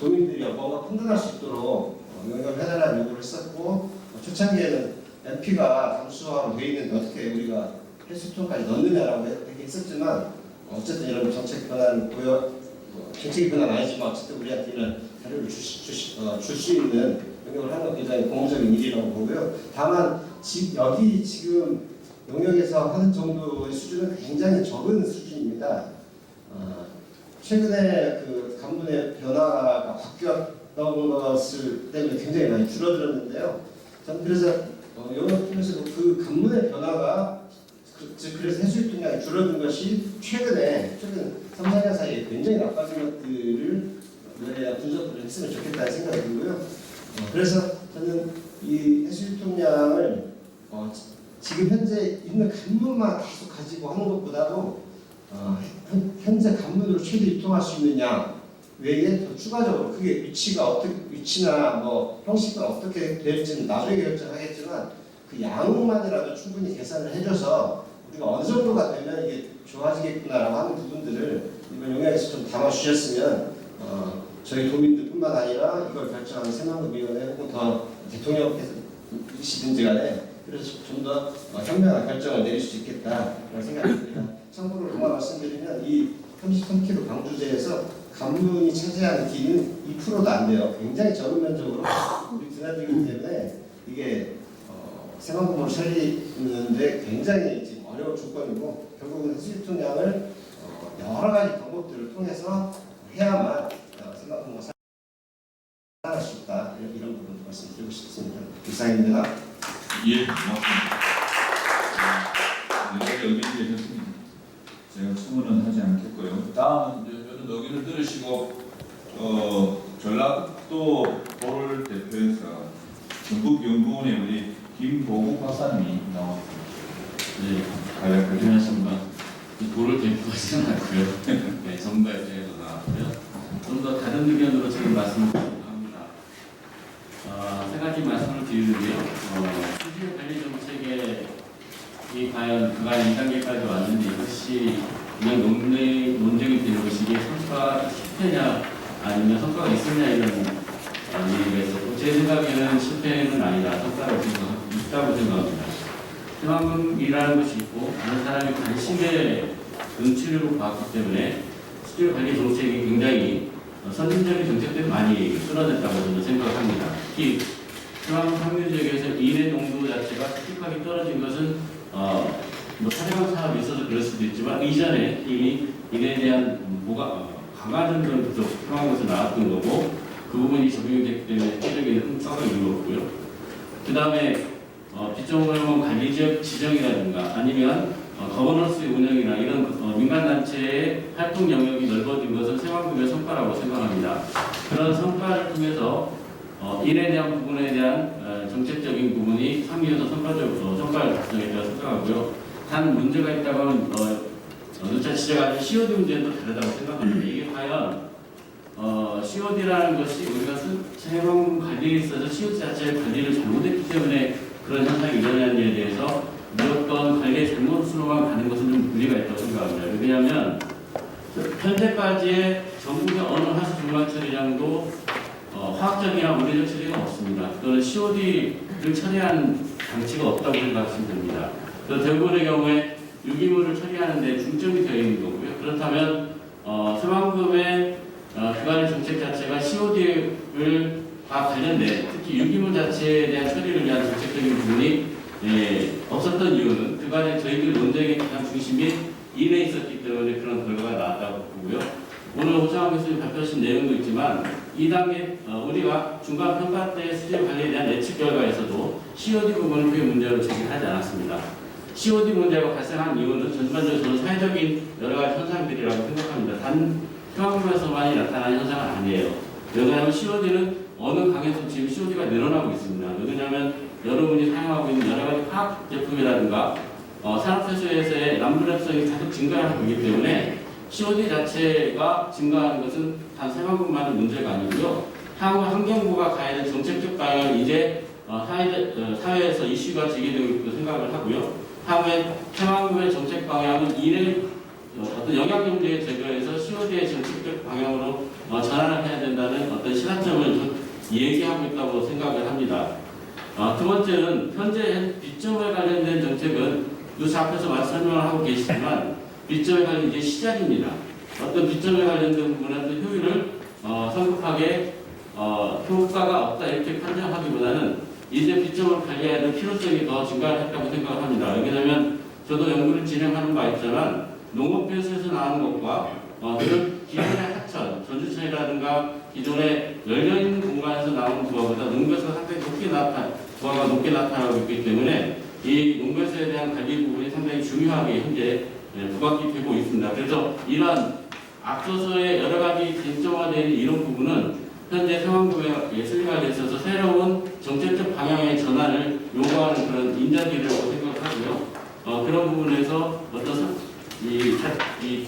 도민들이 뭔가 판단할 수 있도록 용역을 해달라는 요구를 했었고 초창기에는 MP가 감수화로 돼 있는데 어떻게 우리가 해수통까지 넣느냐라고 했었지만 어쨌든 이런 정책 변화를 정책이 변화는 아니지만 어쨌든 우리한테 이런 자료를 줄 수 있는 용역을 하는 건 굉장히 고무적인 일이라고 보고요. 다만 여기 지금 용역에서 하는 정도의 수준은 굉장히 적은 수준입니다. 최근에 그 간문의 변화가 바뀌었던 것을 때문에 굉장히 많이 줄어들었는데요. 저는 그래서 용역 통해서 그 간문의 변화가 그래서 해수유통량이 줄어든 것이 최근 3, 4년 사이에 굉장히 나빠진 것들을 분석을 했으면 좋겠다는 생각이 들고요. 그래서 저는 이 해수유통량을 지금 현재 있는 간문만 계속 가지고 하는 것보다도 현재 간문으로 최대 유통할 수 있는 양 외에 더 추가적으로 그게 위치나 뭐 형식은 어떻게 될지는 나중에 결정하겠지만 그 양만이라도 충분히 계산을 해줘서 우리가 어느 정도가 되면 이게 좋아지겠구나라고 하는 부분들을 이번 용역에서 좀 담아주셨으면 저희 도민들뿐만 아니라 이걸 결정하는 새만금위원회 혹은 더 대통령께서이시든지 간에 그래서 좀 더 현명한 결정을 내릴 수 있겠다라는 생각이 듭니다. 참고로 그만 말씀드리면 이 33km 방주제에서 간문이 차지하는 길은 2%도 안 돼요. 굉장히 적은 면적으로 우리 드나들기 때문에 이게 새만금으로 살리는데 굉장히 지금 어려운 조건이고 결국은 해수유통량을 여러 가지 방법들을 통해서 해야만 새만금으로 살아날 수 있다. 이런 부분 말씀드리고 싶습니다. 이상입니다. 예, 고맙습니다. 여러 의견이 되셨습니다. 제가 추문은 하지 않겠고요. 다음은 이런 의견을 들으시고 전라도 도를 대표해서 전국연구원의 우리 김보국 박사님이 나왔습니다. 네, 간략하게 안녕하십니까. 도를 대표하지는 않고요. 네, 전부에서 나왔고요. 좀 더 다른 의견으로 지금 말씀을 드리려고 합니다. 세 가지 말씀을 드리는데요. 수질 관리 정책이 과연 그간 2단계까지 왔는데 이것이 그냥 논쟁이 되는 것이 이게 성과가 실패냐 아니면 성과가 있었냐 이런 얘기가 있었고 제 생각에는 실패는 아니다. 성과가 있다고 생각합니다. 새만금이라는 것이 있고 많은 사람이 관심의 눈치로 봤기 때문에 수질 관리 정책이 굉장히 선진적인 정책들이 많이 쓰러졌다고 저는 생각합니다. 특히 새만금 상류 지역에서 인의 농도 자체가 급격하게 떨어진 것은 뭐 사대강 사업이 있어서 그럴 수도 있지만 이전에 이미 일에 대한 강화된 점도 상황에서 나왔던 거고 그 부분이 적용됐기 때문에 해적에는 흠집을 이루었고요. 그 다음에 빚정보용 관리지역 지정이라든가 아니면 거버넌스 운영이나 이런 민간단체의 활동 영역이 넓어진 것은 세관금의 성과라고 생각합니다. 그런 성과를 통해서 일에 대한 부분에 대한 정책적인 부분이 상위에서 성과를 달성했다고 생각하고요. 단 문제가 있다고 하면 누차 지적하는 COD 문제도 다르다고 생각합니다. 이게 과연 COD라는 것이 우리가 세관금 관리에 있어서 COD 자체의 관리를 잘못했기 때문에 그런 현상이 일어나는지에 대해서 무조건 관리의 잘못으로만 가는 것은 좀 무리가 있다고 생각합니다. 왜냐하면 현재까지의 전국의 어느 하수 중간 처리장도 화학적이나 물리적 처리가 없습니다. 또는 COD를 처리하는 장치가 없다고 생각하시면 됩니다. 대부분의 경우에 유기물을 처리하는 데 중점이 되어 있는 거고요. 그렇다면 세관금의 기관의 정책 자체가 COD와 관련된 특히 유기물 자체에 대한 처리를 위한 정책적인 부분이 없었던 이유는 그간의 저희들 논쟁의 가장 중심이 일에 있었기 때문에 그런 결과가 나왔다고 보고요. 오늘 오창환 교수님 발표하신 내용도 있지만 2단계 우리가 중간 평가 때 수질 관리에 대한 예측 결과에서도 COD 부분을 크게 문제로 제기하지 않았습니다. COD 문제가 발생한 이유는 전반적으로 저는 사회적인 여러 가지 현상들이라고 생각합니다. 단 세관금에서만이 나타나는 현상은 아니에요. 왜냐하면 COD는 어느 강에서 지금 COD가 늘어나고 있습니다. 왜냐하면 여러분이 사용하고 있는 여러 가지 화학 제품이라든가 산업세수에서의 남불협성이 계속 증가하고 있기 때문에 COD 자체가 증가하는 것은 단 세관금만의 문제가 아니고요. 향후 환경부가 가야 될 정책적 방향을 이제 사회에서 이슈가 제기되고 있다고 생각을 하고요. 향후에 세관금의 정책 방향은 이를 어떤 영향력에 제거해서 COD의 정책적 방향으로 전환을 해야 된다는 어떤 시사점을 얘기하고 있다고 생각을 합니다. 두 번째는 현재 빚점에 관련된 정책은 누차 앞에서 설명을 하고 계시지만 빚점에 관련 이제 시작입니다. 어떤 빚점에 관련된 부분에서 효율을 성급하게 효과가 없다 이렇게 판정하기보다는 이제 빚점을 관리해야 될 필요성이 더 증가했다고 생각을 합니다. 왜냐하면 저도 연구를 진행하는 바 있지만 농업에서 나오는 것과 기존의 하천, 전주천이라든가 기존의 열려있는 공간에서 나오는 부하보다 농업에서 상당히 부하가 높게 나타나고 있기 때문에 이 농업에서에 대한 관리 부분이 상당히 중요하게 현재 부각이 되고 있습니다. 그래서 이러한 앞서서의 여러 가지 쟁점화되어 있는 이런 부분은 현재 세관금의 예술관에 있어서 새로운 정책적 방향의 전환을 요구하는 그런 인자들이라고 생각하고요. 그런 부분에서 어떤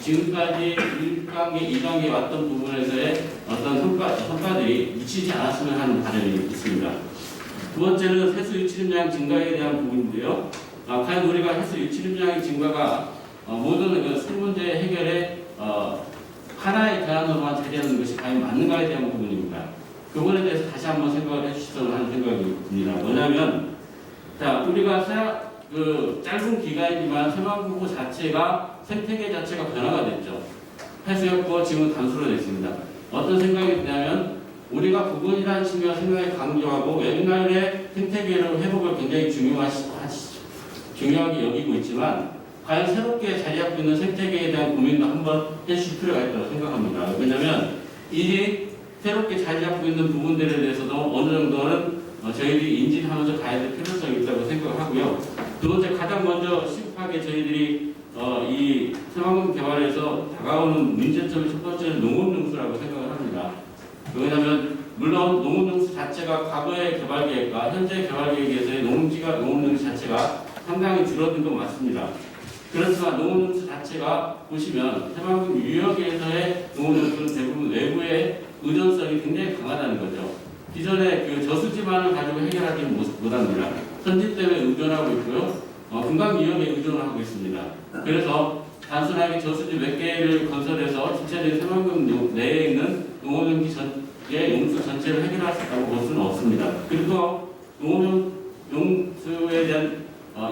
지금까지 1단계, 2단계 왔던 부분에서의 어떤 성과들이 미치지 않았으면 하는 바람이 있습니다. 두 번째는 해수 유치림량 증가에 대한 부분인데요. 과연 우리가 해수 유치림량의 증가가 모든 술 문제 해결에 하나의 대안으로만 자리하는 것이 과연 맞는가에 대한 부분입니다. 그 부분에 대해서 다시 한번 생각을 해주시도록 하는 생각이 듭니다. 뭐냐면, 우리가 짧은 기간이지만 세관금 자체가 생태계 자체가 변화가 됐죠. 해수욕도 지금 단수로 됐습니다. 어떤 생각이 드냐면 우리가 부분이라는 측면을 생각에 강조하고 옛날에 생태계를 회복을 굉장히 중요하게 여기고 있지만 과연 새롭게 자리 잡고 있는 생태계에 대한 고민도 한번 해주실 필요가 있다고 생각합니다. 왜냐하면 이 새롭게 자리 잡고 있는 부분들에 대해서도 어느 정도는 저희들이 인지하면서 가야 될 필요성이 있다고 생각을 하고요. 두 번째, 가장 먼저 시급하게 저희들이 이 세관금 개발에서 다가오는 문제점의 첫 번째는 농업용수라고 생각을 합니다. 왜냐하면 물론 농업용수 자체가 과거의 개발계획과 현재 개발계획에서의 농업용수 자체가 상당히 줄어든 건 맞습니다. 그렇지만 농업용수 자체가 보시면 세관금 유역에서의 농업용수는 대부분 외부의 의존성이 굉장히 강하다는 거죠. 기존의 저수지만을 가지고 해결하지는 못합니다. 선지 때문에 의존하고 있고요. 금강 위험에 의존하고 있습니다. 그래서 단순하게 저수지 몇 개를 건설해서 전체적인 세관금 내에 있는 농업용지의 용수 전체를 해결할 수 있다고 볼 수는 없습니다. 그리고 농업용수에 대한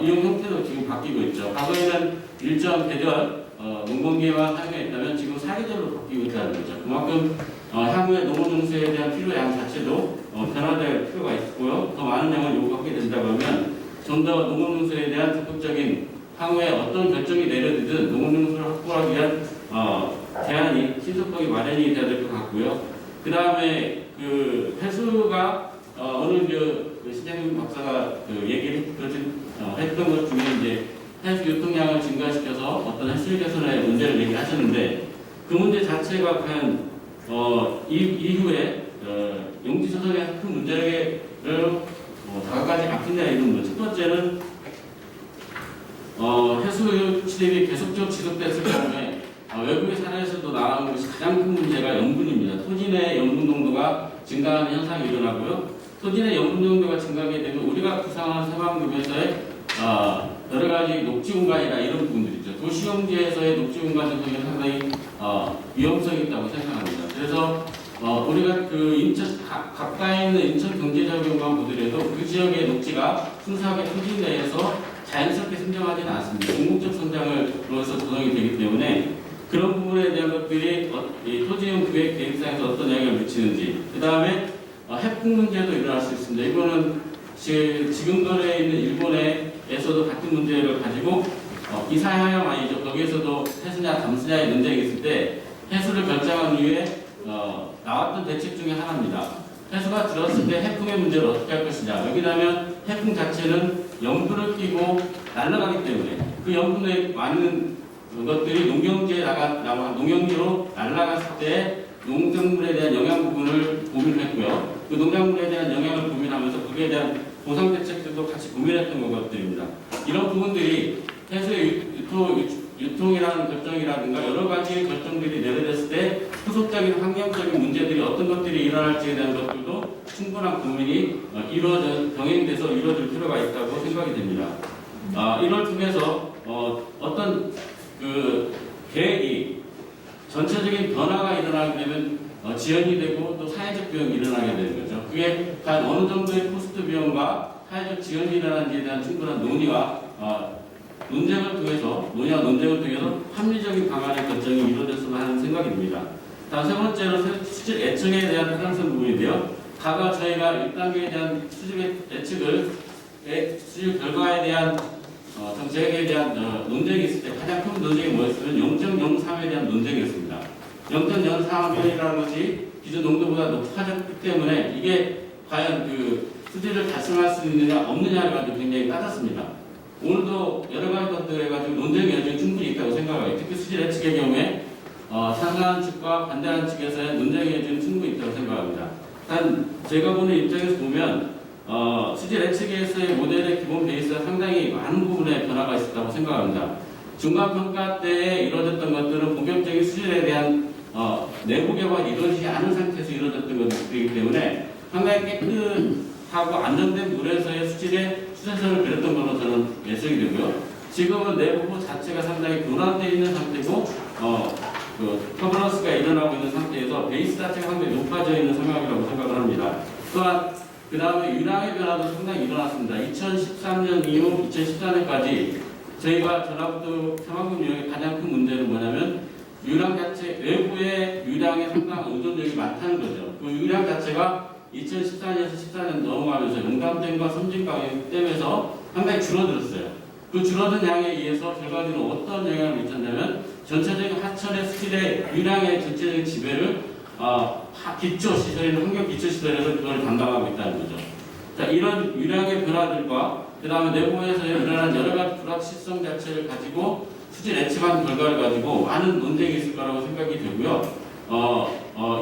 이용 형태도 지금 바뀌고 있죠. 과거에는 일정 계절 농번기에만 사용했다면 지금 사계절로 바뀌고 있다는 거죠. 그만큼 향후에 농업용수에 대한 필요량 자체도 변화될 필요가 있고요. 더 많은 양을 요구하게 된다고 하면 좀 더 농업용수에 대한 적극적인 향후에 어떤 결정이 내려지든 농업용수를 확보하기 위한 대안이 신속하게 마련이 돼야 될 것 같고요. 그 다음에 그 해수가 오늘 그 신장균 박사가 그 얘기를 했던 것 중에 이제 해수 유통량을 증가시켜서 어떤 해수질 개선의 문제를 얘기하셨는데 그 문제 자체가 과연 이후에 용지 조성의 큰 문제를 다가가지 않겠냐 이런 것. 첫 번째는 해수 출입이 계속적으로 지속됐을 경우에 외국의 사례에서도 나온 것이 가장 큰 문제가 염분입니다. 토진의 염분 농도가 증가하는 현상이 일어나고요. 토진의 염분 농도가 증가하게 되면 우리가 구상하는 새만금에서의 여러 가지 녹지 공간이나 이런 부분들이 있죠. 도시용지에서의 녹지 공간 조성이 상당히 위험성이 있다고 생각합니다. 그래서 우리가 그 인천 가까이 있는 인천 경제자원만 보더라도 그 지역의 녹지가 순수하게 토지 내에서 자연스럽게 생장하지는 않습니다. 공공적 성장을 통해서 조성이 되기 때문에 그런 부분에 대한 것들이 이 토지용 구획 계획상에서 어떤 영향을 미치는지, 그 다음에 해풍 문제도 일어날 수 있습니다. 이거는 지금 거래에 있는 일본에서도 같은 문제를 가지고 이사야형 아니죠. 거기에서도 해수냐 담수냐의 논쟁이 있을 때 해수를 결정한 이후에 나왔던 대책 중에 하나입니다. 해수가 들었을 때 해풍의 문제를 어떻게 할 것이냐. 여기다면 해풍 자체는 염분을 끼고 날아가기 때문에 그 염분에 많은 것들이 농경지로 날아갔을 때 농작물에 대한 영양 부분을 고민했고요. 그 농작물에 대한 영향을 고민하면서 거기에 대한 보상 대책들도 같이 고민했던 것들입니다. 이런 부분들이 해수의 유통이라는 결정이라든가 여러 가지 결정들이 내려졌을 때 후속적인 환경적인 문제들이 어떤 것들이 일어날지에 대한 것들도 충분한 고민이 병행돼서 이루어질 필요가 있다고 생각이 됩니다. 이걸 통해서 어떤 그 계획이 전체적인 변화가 일어나게 되면 지연이 되고 또 사회적 비용이 일어나게 되는 거죠. 그게 과연 어느 정도의 코스트 비용과 사회적 지연이 일어나는지에 대한 충분한 논의와 논쟁을 통해서 합리적인 방안의 결정이 이루어졌으면 하는 생각입니다. 다음 세 번째로 수질 예측에 대한 타당성 부분인데요. 과거 저희가 1단계에 대한 수질 예측을 수질 결과에 대한 정책에 대한 논쟁이 있을 때 가장 큰 논쟁이 뭐였으면 0.03에 대한 논쟁이었습니다. 0.03이라는 것이 기존 농도보다 높아졌기 때문에 이게 과연 그 수질을 달성할 수 있느냐 없느냐를 가지고 굉장히 따졌습니다. 오늘도 여러 가지 것들에 가지고 논쟁의 여지가 충분히 있다고 생각해요. 특히 수질 예측의 경우에 상하는 측과 반대하는 측에서의 논쟁의 여지는 충분히 있다고 생각합니다. 단 제가 보는 입장에서 보면 수질 예측에서의 모델의 기본 베이스가 상당히 많은 부분에 변화가 있었다고 생각합니다. 중간평가 때 이루어졌던 것들은 본격적인 수질에 대한 내부 개발이 이루어지지 않은 상태에서 이루어졌던 것들이기 때문에 상당히 깨끗하고 안정된 물에서의 수질의 수세선을 그렸던 걸로 저는 예상이 되고요. 지금은 내부부 자체가 상당히 교란되어 있는 상태고 그 터블런스가 일어나고 있는 상태에서 베이스 자체가 상당히 높아져 있는 상황이라고 생각을 합니다. 또한 그 다음에 유량의 변화도 상당히 일어났습니다. 2013년 이후 2014년까지 저희가 전라북도 새만금 유형의 가장 큰 문제는 뭐냐면 유량 자체 외부의 유량에 상당한 의존력이 많다는 거죠. 그 유량 자체가 2014년에서 14년 넘어가면서 용담댐과 섬진강댐에서 상당히 줄어들었어요. 그 줄어든 양에 의해서 결과적으로 어떤 영향을 미쳤냐면 전체적인 하천의 수질의 유량의 전체적인 지배를 기초시설이나 환경기초시설에서 그걸 담당하고 있다는 거죠. 자, 이런 유량의 변화들과 그 다음에 내부에서 일어난 여러 가지 불확실성 자체를 가지고 수질 예측한 결과를 가지고 많은 논쟁이 있을 거라고 생각이 되고요.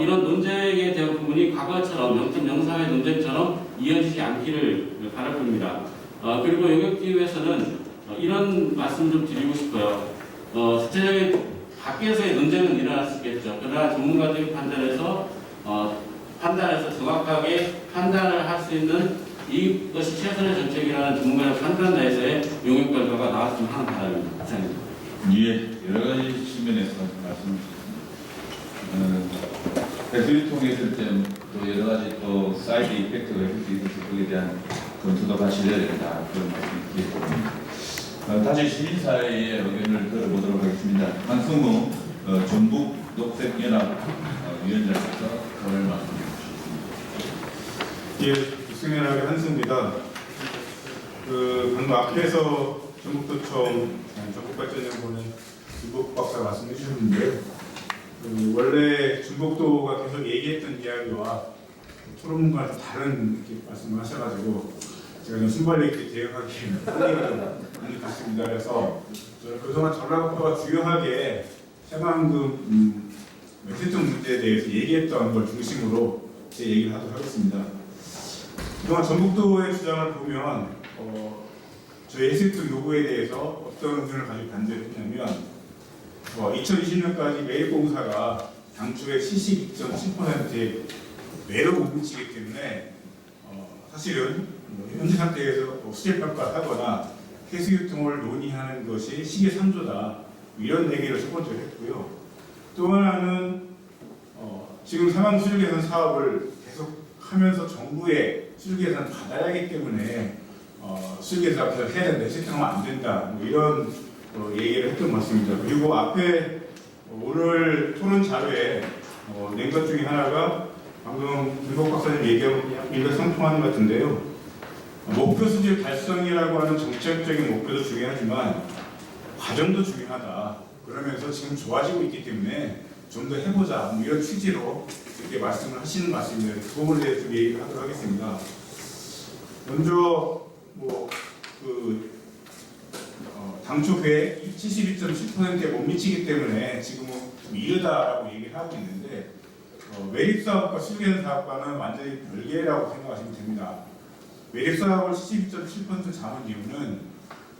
이런 논쟁에 대한 부분이 과거처럼 0.03의 논쟁처럼 이어지지 않기를 바랄 뿐입니다. 그리고 영역기후에서는 이런 말씀 좀 드리고 싶어요. 전체적인 밖에서의 논쟁은 일어날 수 있겠죠. 그러나 전문가들이 판단해서 정확하게 판단을 할 수 있는 이것이 최선의 정책이라는 전문가의 판단 내에서의 용역 결과가 나왔으면 하는 바람입니다. 이상입니다. 예, 여러 가지 측면에서 말씀 주셨습니다. 해수 유통했을 때 또 여러 가지 또 사이드 이펙트가 있을 수 있어서 거기에 대한 검토도 같이 해야 된다. 그런 말씀을 드리겠습니다. 다시 시민사회의 의견을 들어보도록 하겠습니다. 한승우 전북 녹색연합 위원장께서 오늘 말씀해 주시겠습니다. 예, 녹색연합의 한승우입니다. 방금 앞에서 전북도청 전국발전연구원은 김복 박사 말씀해 주셨는데 원래 중복도가 계속 얘기했던 이야기와 토론문과 좀 다른 이렇게 말씀을 하셔가지고 제가 좀 순발력 있게 대응하기에는 한계가 좀 많이 갔습니다. 그래서 저는 그동안 전라북도가 주요하게 새만금 세통 문제에 대해서 얘기했던 걸 중심으로 제 얘기를 하도록 하겠습니다. 그동안 전북도의 주장을 보면 저희 해수욕 요구에 대해서 어떤 의견을 가지고 반대를 했냐면 2020년까지 매립공사가 당초에 72.7%의 매로 못 미치기 때문에 사실은 현재 상태에서 수질 평가를 하거나 해수유통을 논의하는 것이 시기상조다 이런 얘기를 첫 번째로 했고요. 또 하나는 지금 사망 수질 개선 사업을 계속 하면서 정부의 수질 개선 받아야 하기 때문에 수질 개선 앞에서 해야 된다, 해수유통하면 안 된다 이런 얘기를 했던 것 같습니다. 그리고 앞에 오늘 토론 자료에 낸 것 중에 하나가 방금 김복 박사님 얘기하고 일맥상통하는 것 같은데요. 목표 수질 달성이라고 하는 정책적인 목표도 중요하지만 과정도 중요하다. 그러면서 지금 좋아지고 있기 때문에 좀 더 해보자 이런 취지로 이렇게 말씀을 하시는 것 같습니다. 그 부분에 대해서 좀 얘기를 하도록 하겠습니다. 먼저 당초 계획 72.7%에 못 미치기 때문에 지금은 좀 이르다라고 얘기를 하고 있는데 매립사업과 수리개선 사업과는 완전히 별개라고 생각하시면 됩니다. 매립사업을 72.7% 잡은 이유는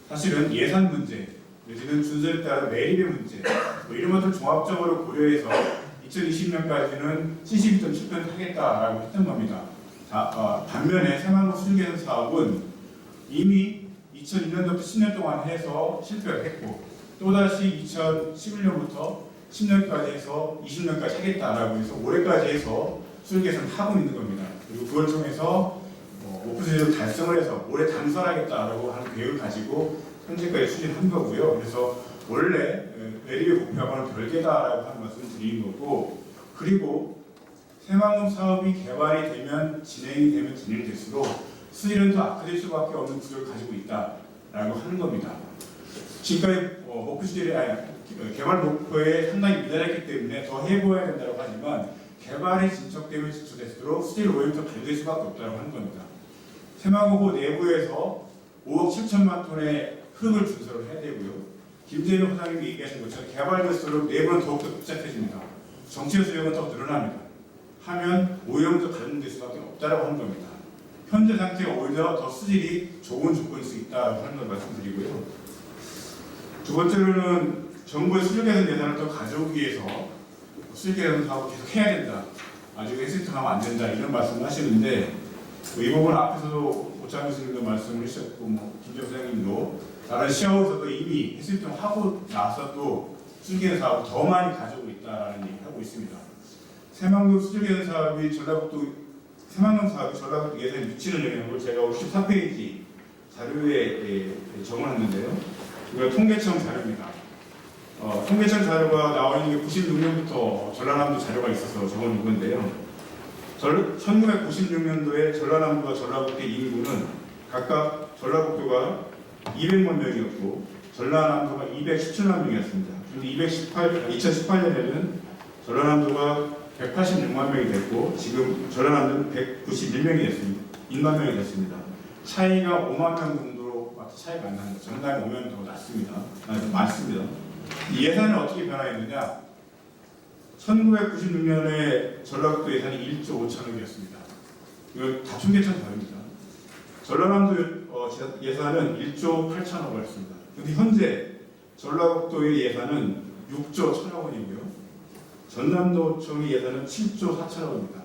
사실은 예산 문제, 내지는 준서에 따른 매립의 문제 이런 것들 종합적으로 고려해서 2020년까지는 72.7% 하겠다라고 했던 겁니다. 반면에 새만금 수리개선 사업은 이미 2002년부터 10년 동안 해서 실패를 했고 또다시 2011년부터 10년까지 해서 20년까지 하겠다라고 해서 올해까지 해서 수질 개선을 하고 있는 겁니다. 그리고 그걸 통해서 목표 수준을 달성을 해서 올해 당선하겠다라고 하는 계획을 가지고 현재까지 추진한 거고요. 그래서 원래 매립의 목표하고는 별개다라고 하는 말씀을 드리는 거고 그리고 새만금 사업이 개발이 되면 진행이 될수록 수질은 더 악화될 수밖에 없는 구조를 가지고 있다라고 하는 겁니다. 지금까지 목표 수질이 개발 목표에 상당히 미달했기 때문에 더 해보아야 된다고 하지만 개발이 진척되면 진척될수록 수질 오염이 더 발생될 수밖에 없다고 하는 겁니다. 새만금호 내부에서 5억 7천만 톤의 흙을 준설을 해야 되고요. 김재현 회장님이 얘기하신 것처럼 개발될수록 내부는 더욱더 복잡해집니다. 정체 수용은 더 늘어납니다. 하면 오염도 발생될 수밖에 없다고 하는 겁니다. 현재 상태가 오히려 더 수질이 좋은 조건일 수 있다고 하는 걸 말씀드리고요. 두 번째로는 정부의 수질 개선 예산을 더 가져오기 위해서 수질 개선 사업을 계속 해야 된다. 아직 해수유통하면 안 된다. 이런 말씀을 하시는데 이 부분 앞에서도 오창 교수님도 말씀을 하셨고 김정 사장님도 다른 시험에서도 이미 해수유통 하고 나서도 수질 개선 사업을 더 많이 가져오고 있다는 얘기를 하고 있습니다. 새만금 수질 개선 사업이 새만금 사업이 전라북도 예산에 미치는 영향을 제가 54페이지 자료에 적어놨는데요. 이거 통계청 자료입니다. 통계청 자료가 나와 있는 게 96년부터 전라남도 자료가 있어서 적어놓은 건데요. 1996년도에 전라남도와 전라북도의 인구는 각각 전라북도가 200만 명이었고 전라남도가 217만 명이었습니다. 그런데 2018년에는 전라남도가 186만 명이 됐고 지금 전라남도는 191명이 됐습니다. 1만 명이 됐습니다. 차이가 5만 명 정도로 차이가 안 나는 거죠. 전남이 5명 더 낮습니다. 많습니다. 예산은 어떻게 변화했느냐? 1996년에 전라북도 예산이 1조 5천억이었습니다. 이거 다 통계청 자료입니다. 전라남도 예산은 1조 8천억이었습니다. 그런데 현재 전라북도의 예산은 6조 1천억 원이고요. 전남도청의 예산은 7조 4천억 원입니다.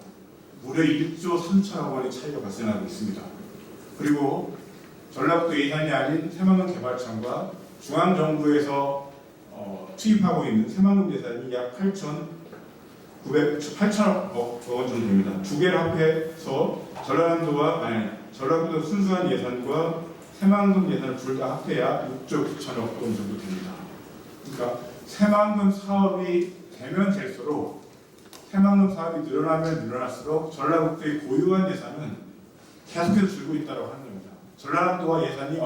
무려 1조 3천억 원의 차이가 발생하고 있습니다. 그리고 전라북도 예산이 아닌 새만금 개발청과 중앙정부에서 투입하고 있는 새만금 예산이 약 8천억 원 정도 됩니다. 두 개를 합해서 전라북도 순수한 예산과 새만금 예산을 둘 다 합해야 6조 9천억 원 정도 됩니다. 그러니까 새만금 사업이 되면 될수록 새만금 사업이 늘어나면 늘어날수록 전라북도의 고유한 예산은 계속해서 줄고 있다고 하는 겁니다. 전라남도와 예산이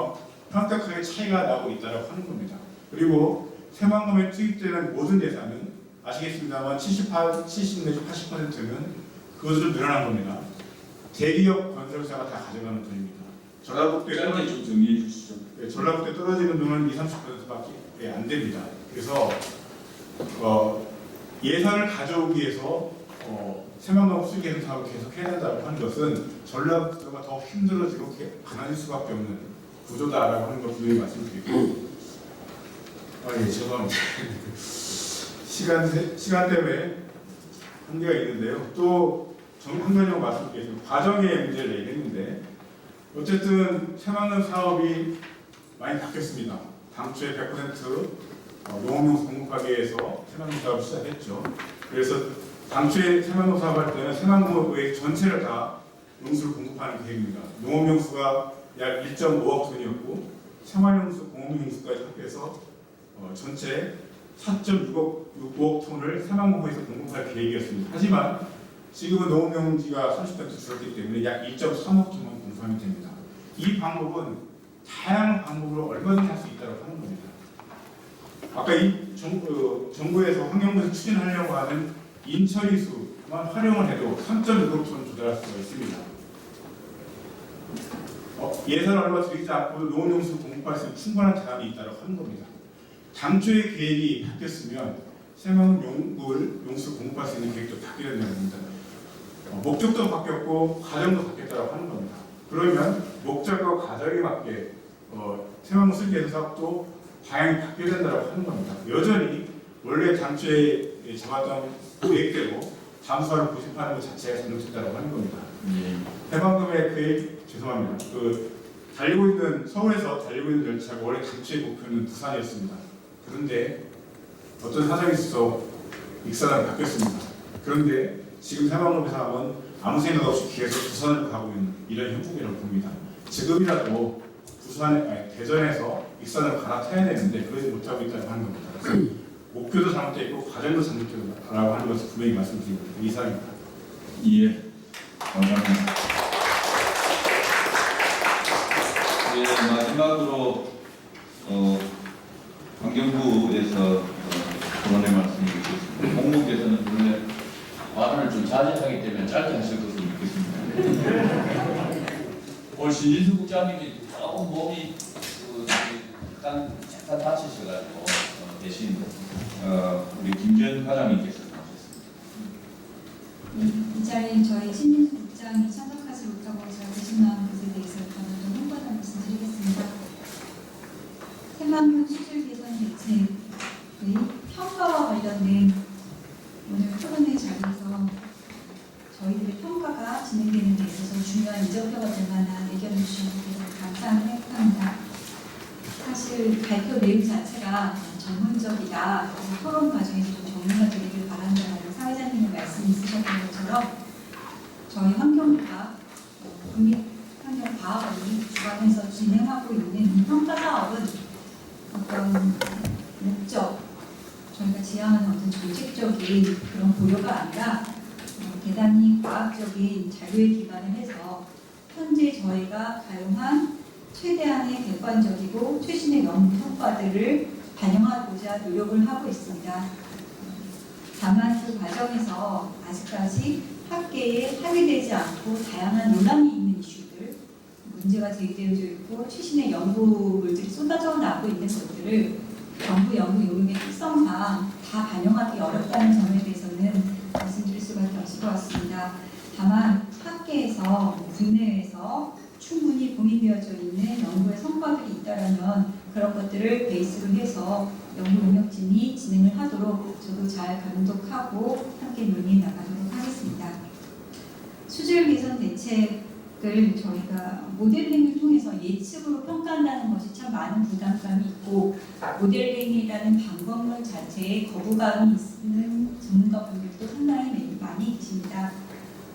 현격하게 차이가 나고 있다고 하는 겁니다. 그리고 새만금에 투입되는 모든 예산은 아시겠습니다만 70 내지 80%는 그것으로 늘어난 겁니다. 대기업 건설사가 다 가져가는 돈입니다. 전라북도에 짧게 좀 정리해 주시죠. 전라북도에 떨어지는 돈은 20-30%밖에 안 됩니다. 그래서 예산을 가져오기 위해서 새만금 수익 사업을 계속 해야 된다고 하는 것은 전라북도가 더 힘들어지고 가난해질 수밖에 없는 구조다라고 하는 걸 분명히 말씀드리고 예, 죄송합니다. 시간 때문에 한계가 있는데요. 또 정kun전형 말씀드리겠습니다. 과정의 문제를 얘기했는데 어쨌든 새만금 사업이 많이 바뀌었습니다. 당초에 100% 농업용수 공급하기 위해서 새만금 사업을 시작했죠. 그래서 당초에 새만금 사업할 때는 새만금의 전체를 다 용수를 공급하는 계획입니다. 농업용수가 약 1.5억 톤이었고 생활용수, 공업용수까지 합해서 전체 4.6억 톤을 새만금에서 공급할 계획이었습니다. 하지만 지금은 농업용지가 30% 줄었기 때문에 약 2.3억 톤만 공급하면 됩니다. 이 방법은 다양한 방법으로 얼마든지 할 수 있다고 하는 겁니다. 아까 이 정부에서 환경부에서 추진하려고 하는 인처리수만 활용을 해도 3.6억 톤 조달할 수가 있습니다. 예산을 얼마 들이지 않고도 농업용수 공급할 수 있는 충분한 대안이 있다고 하는 겁니다. 당초의 계획이 바뀌었으면 새만금 용수 공급할 수 있는 계획도 바뀌어야 됩니다. 목적도 바뀌었고 과정도 바뀌었다고 하는 겁니다. 그러면 목적과 과정에 맞게 새만금 수익 사업도 다양히 바뀌어야 된다고 하는 겁니다. 여전히 원래 당초에 잡았던 계획대로 잠수하를 고집하는 것 자체가 잘못됐다고 하는 겁니다. 새만금의 계획 죄송합니다. 달리고 있는 서울에서 달리고 있는 열차가 원래 당초의 목표는 부산이었습니다. 그런데 어떤 사정이 있어서 익산으로 바뀌었습니다. 그런데 지금 새만금 사업은 아무 생각 없이 계속 부산으로 가고 있는 이런 형국이라고 봅니다. 지금이라도 대전에서 익산으로 갈아타야 되는데 그러지 못하고 있다고 하는 겁니다. 그래서 목표도 잘못되어 있고 과정도 잘못되었다고 하는 것을 분명히 말씀드립니다. 이상입니다. 예, 감사합니다. 예, 마지막으로 환경부에서 토론의 말씀을 드리겠습니다. 공무께서는 원래 발언을 좀 자제하기 때문에 짧게 하실 것으로 믿겠습니다. 오늘 신진수 국장님이 조금 몸이 약간 다치셔가지고 대신 우리 김전 과장님께서 나오셨습니다. 이 자리에 저희 신민수 국장이 참석하지 못하고 제가 대신 나온 것에 대해서 저는 좀 홍보하는 말씀드리겠습니다. 새만금 수질 개선 대책의 평가와 관련된 오늘 토론회 자리에서 저희들의 평가가 진행되는 데 있어서 중요한 이정표가 될 만한 의견을 주신 것 대해서 감사를 합니다. 사실 발표 내용 자체가 전문적이다. 그래서 토론 과정에서 좀 정리가 되기를 바란다는 사회자님의 말씀이 있으셨던 것처럼 저희 환경부가 국립환경과학원이 주관해서 진행하고 있는 이 평가 사업은 어떤 목적, 저희가 지향하는 어떤 정책적인 그런 고려가 아니라 대단히 과학적인 자료에 기반을 해서 현재 저희가 가용한 최대한의 객관적이고 최신의 연구 효과들을 반영하고자 노력을 하고 있습니다. 다만 그 과정에서 아직까지 학계에 합의되지 않고 다양한 논란이 있는 이슈들, 문제가 제기되어져 있고 최신의 연구물들이 쏟아져 나오고 있는 것들을 정부 연구 요금의 특성상 다 반영하기 어렵다는 점에 대해서는 말씀드릴 수밖에 없을 것 같습니다. 다만 학계에서 국내에서 충분히 공인되어져 있는 연구의 성과들이 있다면 그런 것들을 베이스로 해서 연구 용역진이 진행을 하도록 저도 잘 감독하고 함께 논의해 나가도록 하겠습니다. 수질 개선 대책을 저희가 모델링을 통해서 예측으로 평가한다는 것이 참 많은 부담감이 있고 모델링이라는 방법론 자체에 거부감이 있는 전문가분들도 상당히 많이 계십니다.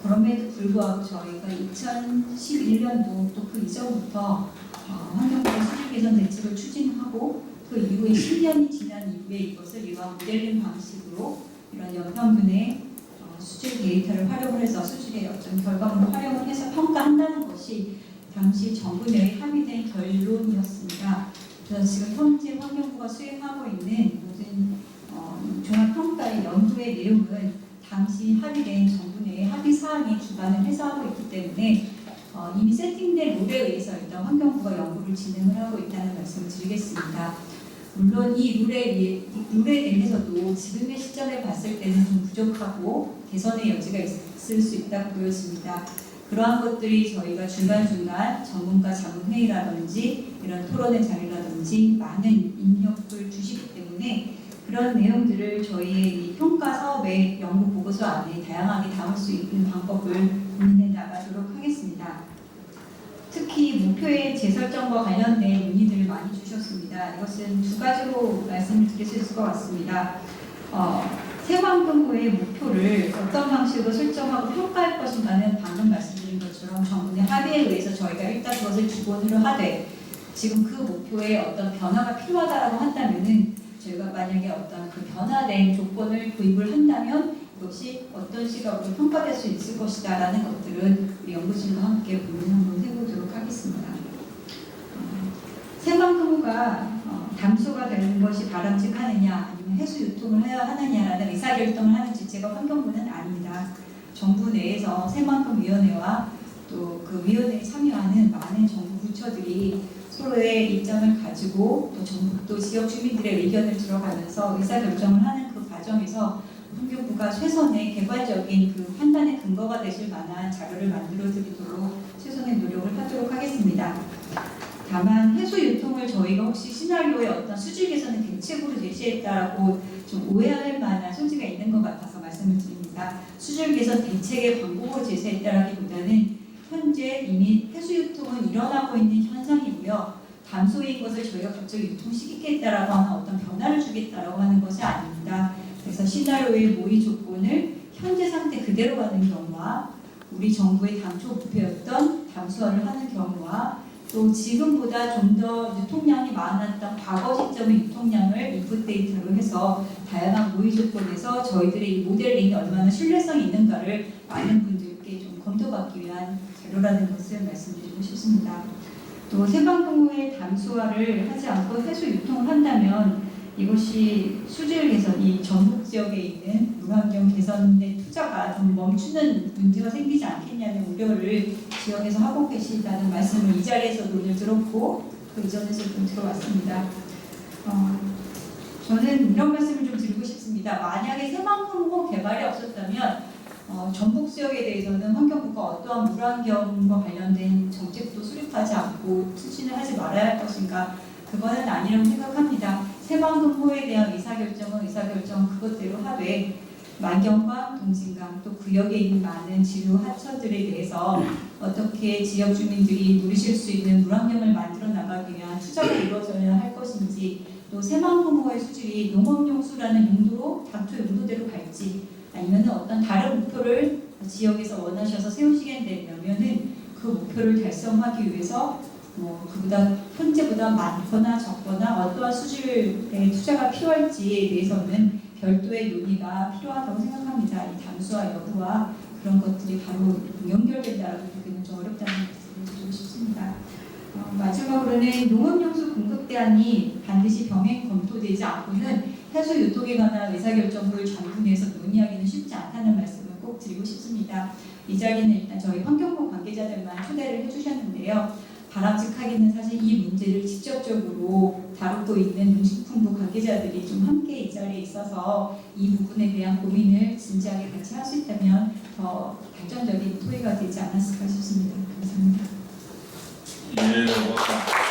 그럼에도 불구하고 저희가 2011년도 또 그 이전부터 환경부의 수질 개선 대책을 추진하고 그 이후에 10년이 지난 이후에 이것을 이러한 모델링 방식으로 이런 연평균의 수질 데이터를 활용을 해서 수질의 어떤 결과물을 활용을 해서 평가한다는 것이 당시 정부 내에 합의된 결론이었습니다. 그래서 지금 현재 환경부가 수행하고 있는 모든 종합평가의 연구의 내용은 당시 합의된 정부 내 합의 사항에 기반을 해서 하고 있기 때문에 이미 세팅된 룰에 의해서 일단 환경부가 연구를 진행을 하고 있다는 말씀을 드리겠습니다. 물론 이 룰에 대해서도 지금의 시점에 봤을 때는 좀 부족하고 개선의 여지가 있을 수 있다고 보여집니다. 그러한 것들이 저희가 중간중간 전문가 자문회의라든지 이런 토론회 자리라든지 많은 인력을 주시기 때문에 그런 내용들을 저희의 이 평가 사업의 연구 보고서 안에 다양하게 담을 수 있는 방법을 고민해 나가도록 하겠습니다. 특히 목표의 재설정과 관련된 문의들을 많이 주셨습니다. 이것은 두 가지로 말씀을 드릴 수 있을 것 같습니다. 새만금호의 목표를 어떤 방식으로 설정하고 평가할 것인가는 방금 말씀드린 것처럼 정부 내 합의에 의해서 저희가 일단 그것을 기본으로 하되 지금 그 목표에 어떤 변화가 필요하다고 한다면은 저희가 만약에 어떤 그 변화된 조건을 도입을 한다면 이것이 어떤 시각으로 평가될 수 있을 것이다 라는 것들은 우리 연구진과 함께 고민 한번 해보도록 하겠습니다. 새만금호가 담수가 되는 것이 바람직하느냐 아니면 해수 유통을 해야 하느냐라는 의사결정을 하는 주체가 환경부는 아닙니다. 정부 내에서 새만금위원회와 또 그 위원회에 참여하는 많은 정부 부처들이 서로의 입장을 가지고 또 지역 주민들의 의견을 들어가면서 의사결정을 하는 그 과정에서 환경부가 최선의 개괄적인 그 판단의 근거가 되실 만한 자료를 만들어 드리도록 최선의 노력을 하도록 하겠습니다. 다만 해수 유통을 저희가 혹시 시나리오에 어떤 수질 개선의 대책으로 제시했다라고 좀 오해할 만한 소지가 있는 것 같아서 말씀을 드립니다. 수질 개선 대책의 방법으로 제시했다라기보다는 현재 이미 해수 유통은 일어나고 있는 현상이고요. 담소인 것을 저희가 갑자기 유통시키겠다라고 하는 어떤 변화를 주겠다라고 하는 것이 아닙니다. 그래서 시나리오의 모의 조건을 현재 상태 그대로 가는 경우와 우리 정부의 당초 목표였던 담수화를 하는 경우와 또 지금보다 좀 더 유통량이 많았던 과거 시점의 유통량을 인풋 데이터로 해서 다양한 모의 조건에서 저희들의 이 모델링이 얼마나 신뢰성이 있는가를 많은 분들께 좀 검토받기 위한 자료라는 것을 말씀드리고 싶습니다. 또 새만금호의 담수화를 하지 않고 해수 유통을 한다면 이것이 수질 개선, 이 전북 지역에 있는 물환경 개선의 투자가 좀 멈추는 문제가 생기지 않겠냐는 우려를 지역에서 하고 계시다는 말씀을 이 자리에서도 오늘 들었고 그 이전에서 좀 들어왔습니다. 저는 이런 말씀을 좀 드리고 싶습니다. 만약에 새만금호 개발이 없었다면 전북 지역에 대해서는 환경부가 어떠한 물환경과 관련된 정책도 수립하지 않고 추진을 하지 말아야 할 것인가 그거는 아니라고 생각합니다. 새만금호에 대한 의사결정은 의사결정 그것대로 하되 만경강, 동진강 또 구역에 있는 많은 지류 하천들에 대해서 어떻게 지역 주민들이 누리실 수 있는 물환경을 만들어 나가기 위한 투자가 이루어져야 할 것인지 또 새만금호의 수질이 농업용수라는 용도로 당초 용도대로 갈지 아니면 어떤 다른 목표를 지역에서 원하셔서 세우시겠냐면은 그 목표를 달성하기 위해서 그보다 현재보다 많거나 적거나 어떠한 수질의 투자가 필요할지에 대해서는 별도의 논의가 필요하다고 생각합니다. 이 담수화 여부와 그런 것들이 바로 연결된다라고 보기는 좀 어렵다는 말씀을 드리고 싶습니다. 마지막으로는 농업용수 공급 대안이 반드시 병행 검토되지 않고는 해수 유통에 관한 의사결정을 정부 내에서 논의하기는 쉽지 않다는 말씀을 꼭 드리고 싶습니다. 이 자리는 일단 저희 환경부 관계자들만 초대를 해주셨는데요. 바람직하게는 사실 이 문제를 직접적으로 다루고 있는 농식품부 관계자들이 좀 함께 이 자리에 있어서 이 부분에 대한 고민을 진지하게 같이 할 수 있다면 더 발전적인 토의가 되지 않았을까 싶습니다. 감사합니다. 예, 고맙습니다.